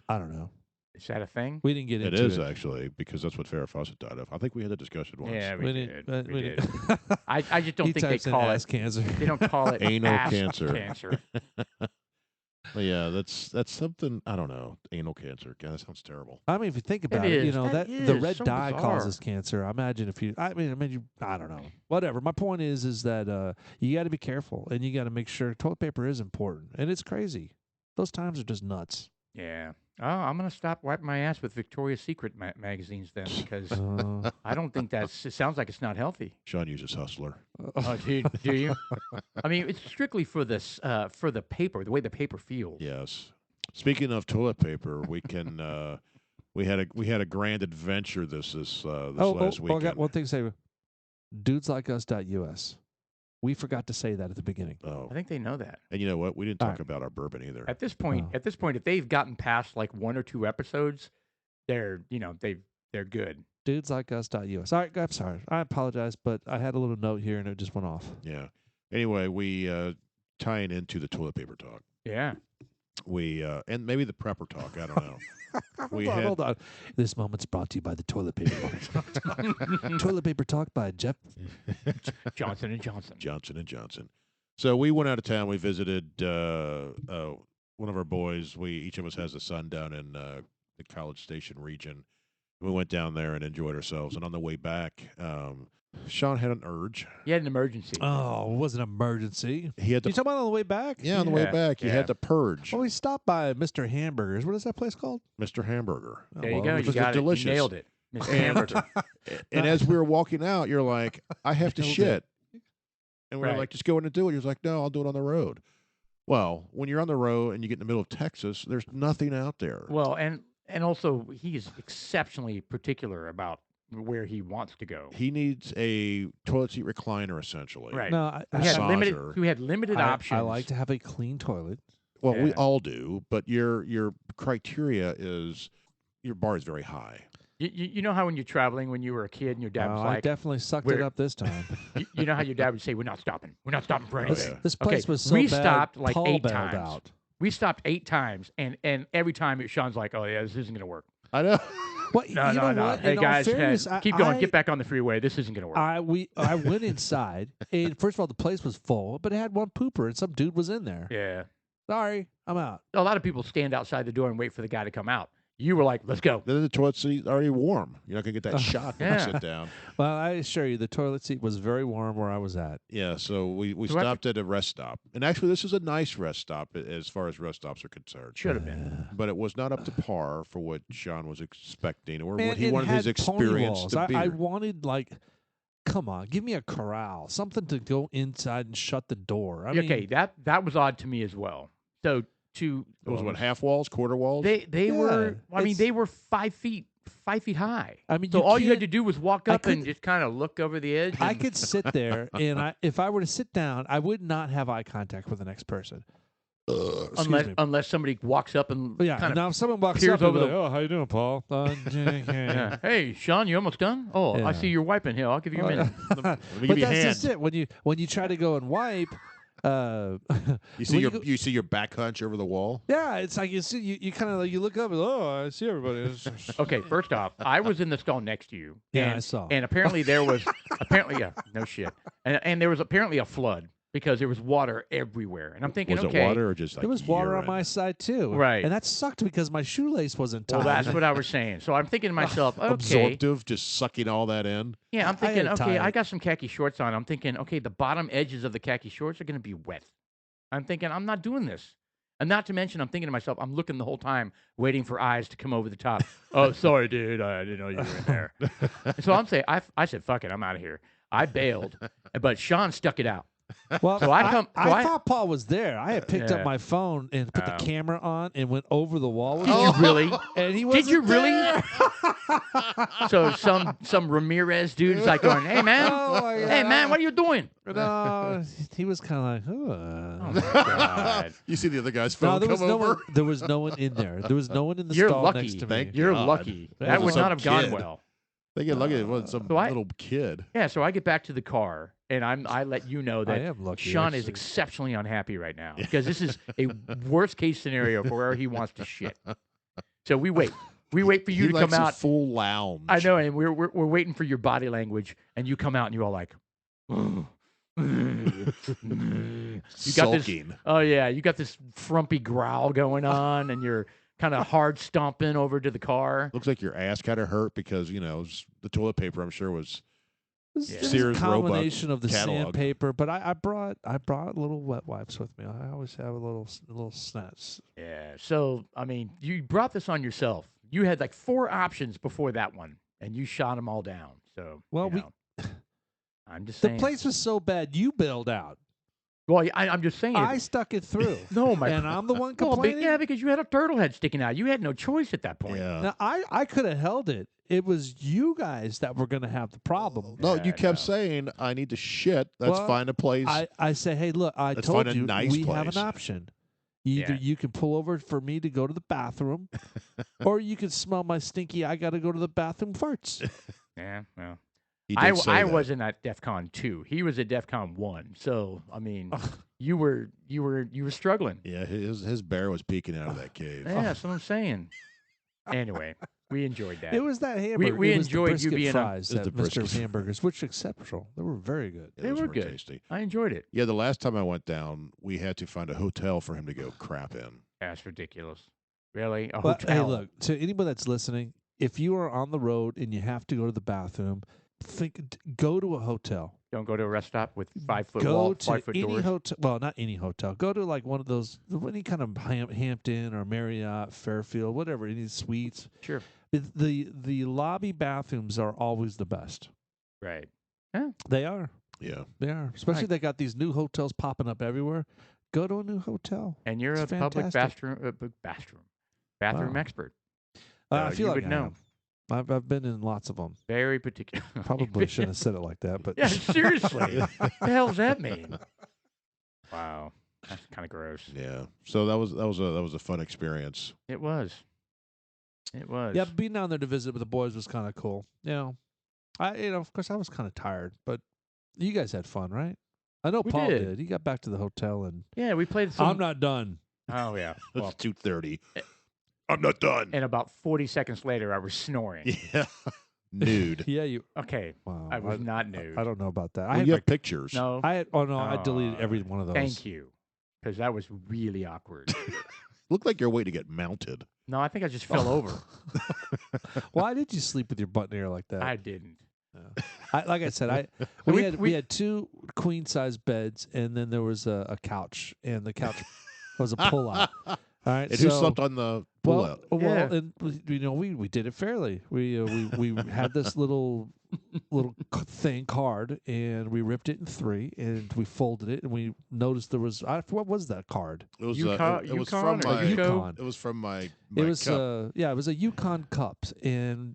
I don't know. Is that a thing? We didn't get It into is it. actually because that's what Farrah Fawcett died of. I think we had a discussion once. Yeah, We we didn't. did. we We didn't. did. I just don't He think they types in call ass it. cancer. They don't call it Anal ass cancer. cancer. But yeah, that's something. I don't know. Anal cancer. God, that sounds terrible. I mean, if you think It about it, is. that That the is red so dye bizarre. causes cancer. I imagine if you, I don't know. Whatever. My point is that you got to be careful, and you got to make sure toilet paper is important, and it's crazy. Those times are just nuts. Yeah. Oh, I'm gonna stop wiping my ass with Victoria's Secret magazines then because I don't think that's. It sounds like it's not healthy. Sean uses Hustler. Oh, do you? I mean, it's strictly for this for the paper, the way the paper feels. Yes. Speaking of toilet paper, we can. We had a grand adventure this last I weekend. got one thing to say. Dudeslikeus.us. We forgot to say that at the beginning. Oh, I think they know that. and you know what? We didn't All talk right. about our bourbon either. At this point, if they've gotten past like 1 or 2 episodes, they're good. Dudeslikeus.us. All right, I'm sorry. I apologize, but I had a little note here and it just went off. Yeah. Anyway, we tying into the toilet paper talk. Yeah. We and maybe the prepper talk. I don't know. Hold on. This moment's brought to you by the Toilet Paper Talk. Toilet Paper Talk by Jeff. Johnson and Johnson. Johnson and Johnson. So we went out of town. We visited one of our boys. Each of us has a son down in the College Station region. We went down there and enjoyed ourselves. And on the way back, Sean had an urge. He had an emergency. Oh, it was an emergency. He had You to. talking about on the way back? Yeah, on the way Yeah, back, he yeah. had to purge. Well, we stopped by Mr. Hamburgers. What is that place called? Mr. Hamburger. There you well, go. it You was got it. delicious. You nailed it. Mr. And- Hamburger. And as we were walking out, you're like, I have to Nailed shit. And we're Right. like, just go in and do it. You're like, no, I'll do it on the road. Well, when you're on the road and you get in the middle of Texas, there's nothing out there. Well, and also he is exceptionally particular about where he wants to go. He needs a toilet seat recliner, essentially. Right. No, He had Massager. limited options. I like to have a clean toilet. Well, we Yeah. all do, but your criteria is your bar is very high. You know how when you're traveling when you were a kid and your dad was I like, definitely sucked it we're- up this time. you know how your dad would say, "We're not stopping. We're not stopping for Oh, anything." yeah. This place Okay, was so we bad. stopped like Paul 8 bailed times. out. We stopped 8 times, and every time Sean's like, "Oh yeah, this isn't gonna work." I know. Well, No, you no, know no. what? Hey In all guys, fairness, keep going. Get back on the freeway. This isn't gonna work. I went inside, and first of all, the place was full, but it had one pooper, and some dude was in there. Yeah. Sorry, I'm out. A lot of people stand outside the door and wait for the guy to come out. You were like, let's go. Then the toilet seat's already warm. You're not gonna get that shot when you Yeah. sit down. Well, I assure you, the toilet seat was very warm where I was at. Yeah, so we So after- stopped at a rest stop, and actually this is a nice rest stop as far as rest stops are concerned. Should have been. But it was not up to par for what Sean was expecting or Man, what he it wanted his had pony experience walls. to be. I wanted, like, come on, give me a corral, something to go inside and shut the door. I mean, Okay, that was odd to me as well. So It was what, half walls, quarter walls? they Yeah, were. I mean, it's- they were 5 feet high. I mean, So you all you had can't- to do was walk I up and couldn't- just kind of look over the edge. I and- could sit there, and if I were to sit down, I would not have eye contact with the next person. Excuse me. unless somebody walks up and But yeah, kind of. now if someone walks peers up and over be like, the- "Oh, how you doing, Paul?" Yeah. Hey, Sean, you almost done? Oh, Yeah. I see you're wiping here. I'll give you a minute. Let me But give you a that's hand. just it. When you try to go and wipe, You see when your go- you see your back hunch over the wall? yeah, it's like you kind of like you look up and I see everybody. It's- Okay, first off, I was in the stall next to you. Yeah, and, I saw. And apparently there was no shit. And there was apparently a flood because there was water everywhere. And I'm thinking, Was okay, it water or just like There was water on urine? my side too, Right. And that sucked because my shoelace wasn't tied. well, that's what I was saying. So I'm thinking to myself, okay, Absorptive, just sucking all that in. yeah, I'm I had thinking, it okay, I tied. got some khaki shorts on. I'm thinking, okay, the bottom edges of the khaki shorts are going to be wet. I'm thinking, I'm not doing this. And not to mention, I'm thinking to myself, I'm looking the whole time, waiting for eyes to come over the top. Oh, sorry, dude. I didn't know you were in there. And so I'm saying, I said, fuck it. I'm out of here. I bailed. But Sean stuck it out. Well, So I come- so I- thought Paul was there. I had picked Yeah. up my phone and put the Oh. camera on and went over the wall. With Did it, you really? And he Did wasn't you really? there. So some Ramirez dude is like going, hey, man. Oh, my Hey, God. man, what are you doing? No, he was kind of like, Oh, my God. You see the other guy's No, phone there come was no over? one. There was no one in there. There was no one in the You're stall lucky. next to me. Thank You're God. lucky. That That was would some not have gone kid. well. They get lucky. It wasn't some So I- little kid. Yeah, so I get back to the car, and I let you know I that am lucky. Sean is actually. exceptionally unhappy right now because this is a worst case scenario for where he wants to shit. So we wait. We wait for you He to likes come a out. full lounge. I know, and we're waiting for your body language, and you come out, and you're all like, you got this. Sulking. Oh yeah, you got this frumpy growl going on, and you're kind of hard stomping over to the car. Looks like your ass kind of hurt because, the toilet paper, I'm sure, was It was Yeah. just Sears a Roebuck combination of the catalog. sandpaper, but I brought little wet wipes with me. I always have a little snacks. Yeah. So I mean, you brought this on yourself. You had like 4 options before that one, and you shot them all down. So Well, you know, I'm just The saying. place was so bad, you bailed out. Well, I'm just saying. I stuck it through. no, my. And I'm the one Well, complaining. yeah, because you had a turtle head sticking out. You had no choice at that point. Yeah. Now I could have held it. It was you guys that were going to have the problem. No, Yeah, you I kept know. saying, I need to shit. Let's Well, find a place. I say, hey, look, I Let's told find a you nice we have place. an option. Either Yeah. you can pull over for me to go to the bathroom, or you can smell my stinky. I got to go to the bathroom farts. Yeah. Well, He did say I that. wasn't at DEFCON 2. He was at DEFCON 1. So I mean, you were struggling. Yeah, his bear was peeking out of that cave. Yeah, that's what I'm saying. Anyway, we enjoyed that. It was that hamburger. we it was enjoyed you the brisket being a- fries It was at the Mr. brisket. Hamburgers, which were exceptional. They were very good. Yeah, They those were good. tasty. I enjoyed it. Yeah, the last time I went down, we had to find a hotel for him to go crap in. That's ridiculous. Really? A But hotel? hey, look, to anybody that's listening, if you are on the road and you have to go to the bathroom, go to a hotel. Don't go to a rest stop with 5-foot Go wall, to 5-foot any doors. hotel. Well, not any hotel. Go to like one of those, any kind of Hampton or Marriott, Fairfield, whatever. Any suites. Sure. The lobby bathrooms are always the best. Right. They are. Yeah. They are. Especially Right. they got these new hotels popping up everywhere. Go to a new hotel. And you're It's a public fantastic. bathroom Wow. expert. I you feel like would I know. am. I've been in lots of them. Very particular. Probably shouldn't have said it like that, but Yeah, seriously. What the hell does that mean? Wow. That's kind of gross. Yeah. So that was a fun experience. It was. It was. yeah, being down there to visit with the boys was kind of cool. Of course I was kind of tired, but you guys had fun, right? I know We Paul did. did. He got back to the hotel and Yeah, we played some. I'm not done. Oh, yeah. Well, It's 2:30. Eh. I'm not done. And about 40 seconds later, I was snoring. Yeah. Nude. Yeah, you. Okay, Wow, I was not nude. I don't know about that. Well, you have pictures. No. I deleted every one of those. Thank you, because that was really awkward. Looked like you're waiting to get mounted. No, I think I just fell over. Why did you sleep with your butt in the air like that? I didn't. Like I said, we had 2 queen size beds, and then there was a couch, and the couch was a pull out. All right, And who slept on the pull out? Yeah. and we did it fairly. We had this little card, and we ripped it in 3, and we folded it, and we noticed there was what was that card? It was Yukon from or my Yukon. It was from my It was cup. it was a Yukon cup, and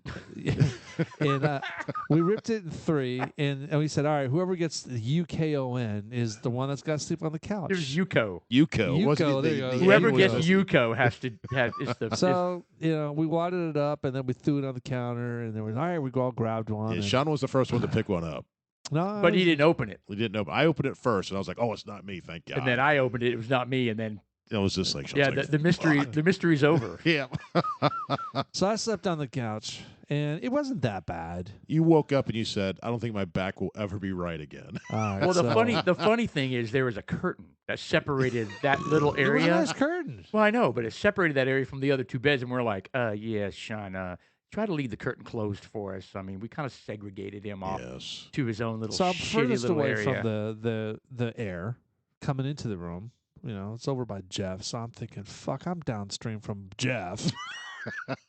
and we ripped it in 3, and we said, all right, whoever gets the UKON is the one that's got to sleep on the couch. There's Yuko. Yuko. Yuko, there you go. Whoever Anyway, gets Yuko has to have. Is the So we wadded it up, and then we threw it on the counter, and then we all right, we all grabbed one. Yeah, and- Sean was the first one to pick one up. no, but he didn't open it. We didn't know. I opened it first, and I was like, "Oh, it's not me, thank God." And then I opened it. It was not me. And then it was just like, yeah, Sean's like, the mystery. "Fuck." The mystery's over. Yeah. So I slept on the couch, and it wasn't that bad. You woke up and you said, "I don't think my back will ever be right again." All right, Well, so- the funny thing is there was a curtain that separated that little It was a area. nice curtain. Well, I know, but it separated that area from the other 2 beds, and we're like, yeah, Sean, try to leave the curtain closed for us. I mean, we kind of segregated him off Yes. to his own little So I'm shitty furthest little away area. from the air coming into the room. It's over by Jeff, so I'm thinking, fuck, I'm downstream from Jeff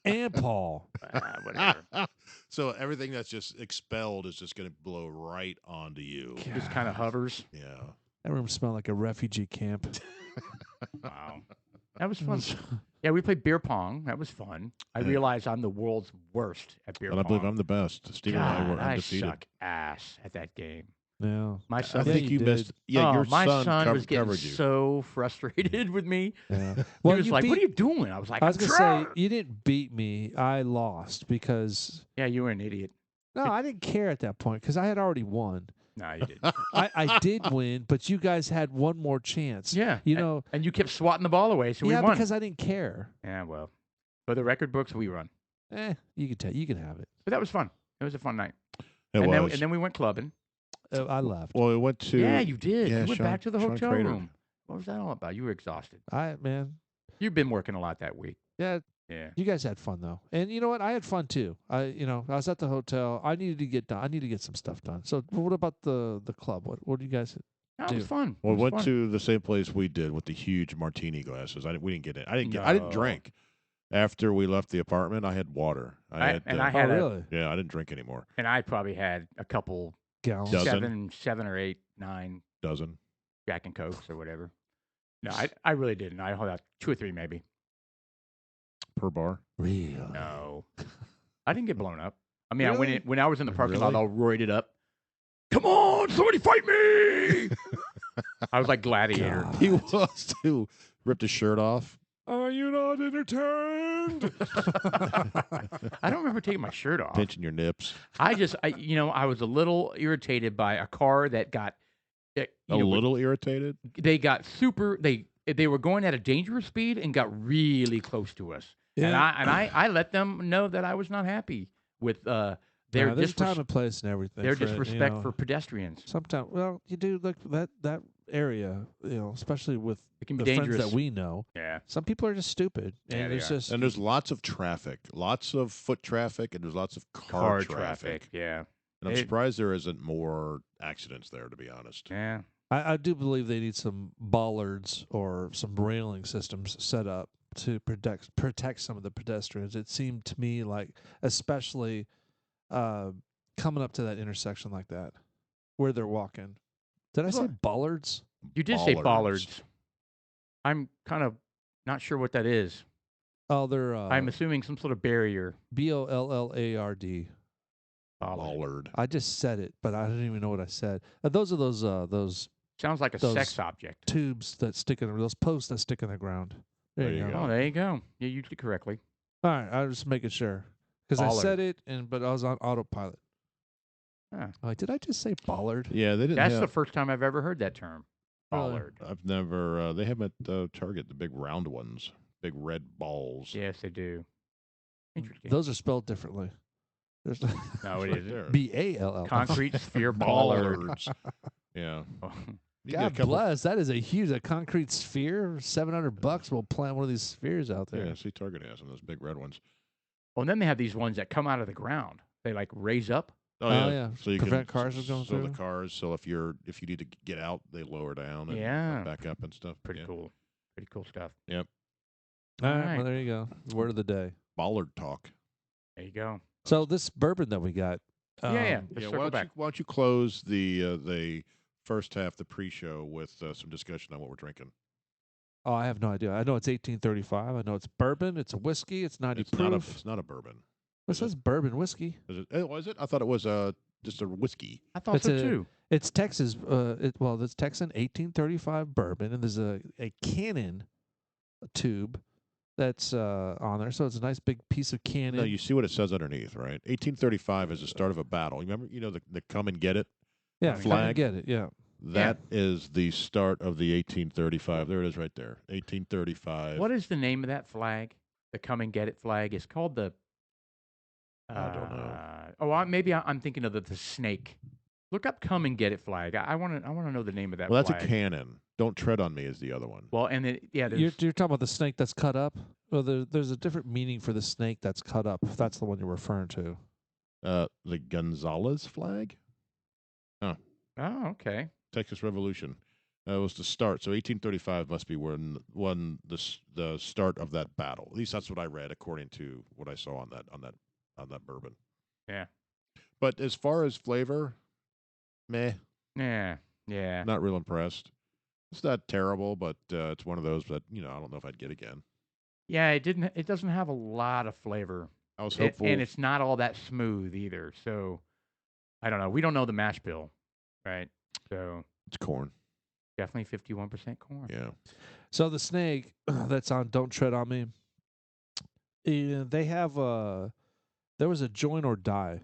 and Paul. Whatever. So everything that's just expelled is just going to blow right onto you. Just kind of hovers. Yeah. That room smelled like a refugee camp. Wow. That was fun. Yeah, we played beer pong. That was fun. I realized I'm the world's worst at beer But pong. I believe I'm the best. Steve and I God, were undefeated. I suck ass at that game. Yeah. My I son, think you you missed. did. Yeah, your my son was getting covered you. so frustrated with me. Yeah. He Well, was you like, beat, "What are you doing?" I was like, I was "I'm gonna trying." say you didn't beat me. I lost because Yeah, you were an idiot. no, I didn't care at that point because I had already won. No, you didn't. I did win, but you guys had one more chance. Yeah, You know. and you kept swatting the ball away, so we Yeah, won. because I didn't care. Yeah, well, for the record books, we run. You can have it. But that was fun. It was a fun night. It and was. then we went clubbing. I left. Well, we went to. Yeah, you did. yeah, you went Sean- back to the Sean hotel cratered. room. What was that all about? You were exhausted. Man. You've been working a lot that week. Yeah, Yeah. you guys had fun though, and you know what? I had fun too. I was at the hotel. I needed to get done. I need to get some stuff done. So, what about the club? What do you guys? That was fun. Well, It we was went fun. to the same place we did with the huge martini glasses. We didn't get it. I didn't No. drink. After we left the apartment, I had water. I had Really? yeah, I didn't drink anymore. And I probably had a couple Gallons. Dozen. seven or 8, 9 Dozen. Jack and Cokes or whatever. No, I really didn't. I had 2 or 3 maybe. Per bar. Really? No, I didn't get blown up. I mean, I went Really? in when I was in the parking lot, Really? all roided up. Come on, somebody fight me! I was like Gladiator. God. He was too. Ripped his shirt off. Are you not entertained? I don't remember taking my shirt off. Pinching your nips. I was a little irritated by a car that got A little irritated. They got they were going at a dangerous speed and got really close to us. And I let them know that I was not happy with their there's time and place and everything. their for it, disrespect for pedestrians. Sometimes, well, you do look that area, especially with It can the be friends dangerous. that we know. Yeah. Some people are just stupid, Yeah, and they it's are. just And there's lots of traffic, lots of foot traffic, and there's lots of car traffic. Yeah. And I'm surprised there isn't more accidents there, to be honest. Yeah. I do believe they need some bollards or some railing systems set up to protect some of the pedestrians. It seemed to me like, especially coming up to that intersection like that, where they're walking. Did I say Look. bollards? You did say bollards. I'm kind of not sure what that is. Oh, they're I'm assuming some sort of barrier. BOLLARD. Bollard. I just said it, but I don't even know what I said. Those are those Sounds like a Those- sex object. tubes that stick in those posts that stick in the ground. There you go. Oh, there you go. Yeah, you did correctly. All right, I was just making sure because I Bollard. said it, but I was on autopilot. Ah. Like, did I just say bollard? Yeah, they didn't That's have. the first time I've ever heard that term. Really? Bollard. I've never. They have at Target the big round ones. big red balls. Yes, they do. Interesting. Those are spelled differently. There's No, it Right isn't. there. BALL. Concrete sphere baller. Ballards. Yeah. Oh, You get a God couple- bless. That is a concrete sphere. $700. We'll plant one of these spheres out there. Yeah, see, Target has them, those big red ones. well, and then they have these ones that come out of the ground. They like raise up. Oh, yeah. So you Prevent can cars from going so the through? cars. So if you need to get out, they lower down and Yeah. back up and stuff. Pretty Yeah. cool. Pretty cool stuff. All right. Alright. Well, there you go. Word of the day. Ballard talk. There you go. So this bourbon that we got. Yeah. um, Let's Yeah. circle Why back. don't you close the first half, the pre-show, with some discussion on what we're drinking. Oh, I have no idea. I know it's 1835. I know it's bourbon. It's a whiskey. It's 90 proof. It's not a bourbon. It says bourbon whiskey. Is it? Was it? I thought it was just a whiskey. I thought It's so a- too. It's Texas. It's Texan 1835 bourbon, and there's a cannon tube that's on there. So it's a nice big piece of cannon. No, you see what it says underneath, right? 1835 is the start of a battle. You remember? The come and get it. yeah, flag. come and get it. Yeah. That is the start of the 1835. There it is, right there. 1835. What is the name of that flag? The come and get it flag. It's called the. I don't know. Maybe I'm thinking of the snake. Look up "come and get it" flag. I want to know the name of that. Well, that's flag. a cannon. Don't tread on me is the other one. Well, and then You're talking about the snake that's cut up. Well, there's a different meaning for the snake that's cut up. If that's the one you're referring to. The Gonzales flag, oh, okay. Texas Revolution, was the start. So 1835 must be when the start of that battle. At least that's what I read, according to what I saw on that bourbon. Yeah. But as far as flavor, meh. Yeah. Yeah. Not real impressed. It's not terrible, but it's one of those that I don't know if I'd get again. Yeah. It doesn't have a lot of flavor. I was hopeful. And it's not all that smooth either. So I don't know. We don't know the mash bill, right? So It's corn. definitely 51% corn. Yeah. So the snake that's on "Don't Tread on Me." They have there was a join or die.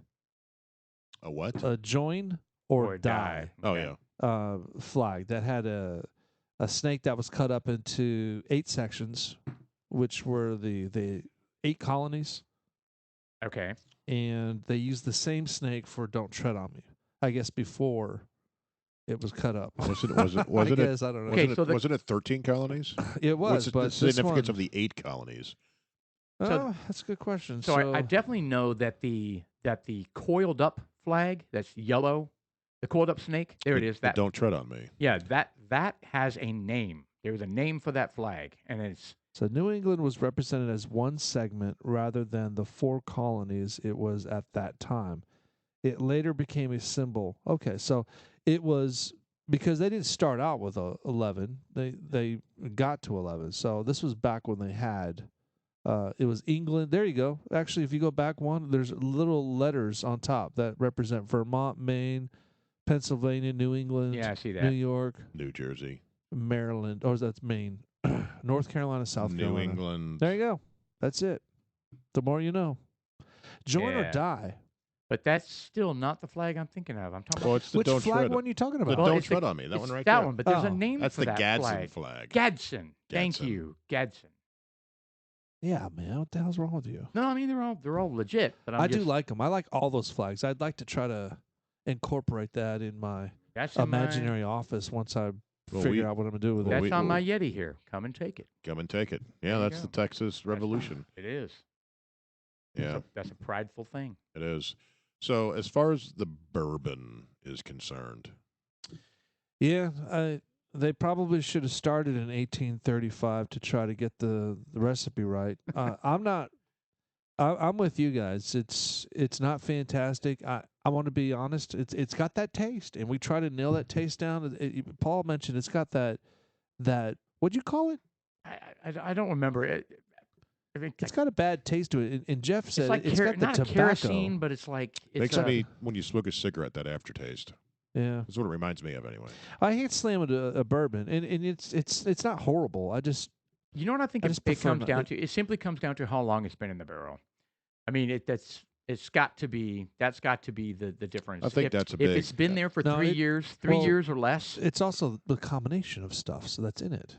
A what? A join or die. Oh Okay. yeah. Flag that had a snake that was cut up into 8 sections, which were the 8 colonies, Okay. and they used the same snake for "Don't Tread on Me." I guess before it was cut up. Was it? I guess I don't know. Okay, so wasn't it 13 colonies? It was, What's but the this significance one, of the 8 colonies? So- that's a good question. So I definitely know that the coiled up flag that's yellow, the coiled up snake. There it is. The That don't tread on me. yeah. That has a name. There's a name for that flag, and it's So New England was represented as one segment rather than the 4 colonies it was at that time. It later became a symbol. Okay, so it was because they didn't start out with 11. They got to 11. So this was back when they had it was England. There you go. Actually, if you go back one, there's little letters on top that represent Vermont, Maine, Pennsylvania, New England, yeah. I see New that. York, New Jersey. Maryland, or that's Maine, North Carolina, South New Carolina. England. There you go. That's it. The more you know. Join or Yeah. die. But that's still not the flag I'm thinking of. I'm talking Well, about it's the Which don't flag tread. one are you talking The about? Well, don't it's the- tread on me. That one it's right that there. one. But there's a Oh. name That's for the that Gadsden flag. flag. Gadsden. Thank Gadsden. you, Gadsden. Yeah, man. What the hell's wrong with you? No, I mean they're all legit. But I do like them. I like all those flags. I'd like to try to incorporate that in my that's in my- imaginary office once I Well, figure we- out what I'm going to do with well, it. That's on my Yeti here. Come and take it. Come and take it. Yeah, There you that's go. the Texas Revolution. It is. Yeah, That's a prideful thing. it is. So as far as the bourbon is concerned, Yeah, they probably should have started in 1835 to try to get the recipe right. I'm with you guys. It's not fantastic. I want to be honest. It's got that taste, and we try to nail that taste down. Paul mentioned it's got that what'd you call it? I don't remember it. I mean, It's got a bad taste to it. And Jeff said it's like it's got the not tobacco. a kerosene, but it's like it's makes a, me when you smoke a cigarette that aftertaste. Yeah, That's what it reminds me of anyway. I hate slamming a bourbon, and it's not horrible. I just You know what I think I it, just it prefer comes not- down to? It simply comes down to how long it's been in the barrel. I mean, it's got to be the difference. I think if, that's a if big- it's been there for No, 3 it- years, well, years or less. it's also the combination of stuff. So that's in it.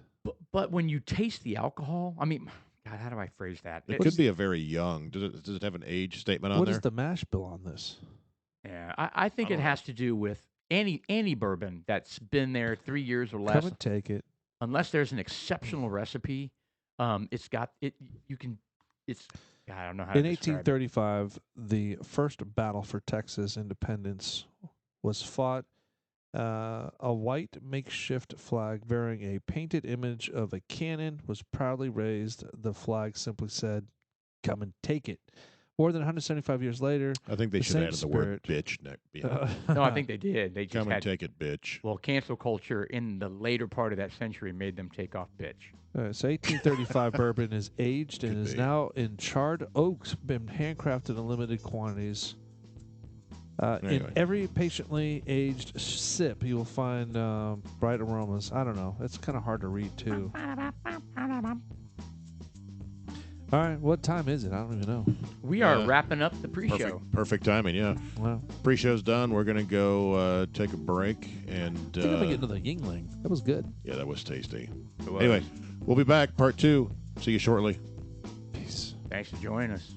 But when you taste the alcohol, I mean, God, how do I phrase that? It could be a very young. Does it have an age statement on What there? is the mash bill on this? Yeah, I think I it don't has to do with any bourbon that's been there 3 years or less, Come and take it. unless there's an exceptional recipe. It's got it. You can. It's. God, I don't know how In to describe it. 1835, the first battle for Texas independence was fought. A white makeshift flag bearing a painted image of a cannon was proudly raised. The flag simply said, "Come and take it." More than 175 years later, I think they the should have same added the word spirit- bitch behind it. No, I think they did. They just Come and had. take it, bitch. Well, cancel culture in the later part of that century made them take off bitch. So 1835 bourbon is aged and Could is be. now in charred oaks, been handcrafted in limited quantities. In Anyway. every patiently aged sip, you will find bright aromas. I don't know. It's kind of hard to read, too. All right. What time is it? I don't even know. We are wrapping up the pre-show. Perfect timing, yeah. Well, Pre-show's done. We're going to go take a break. And I think I'm going to get into the Yingling. That was good. yeah, that was tasty. It was. Anyway, we'll be back. Part 2. See you shortly. Peace. Thanks for joining us.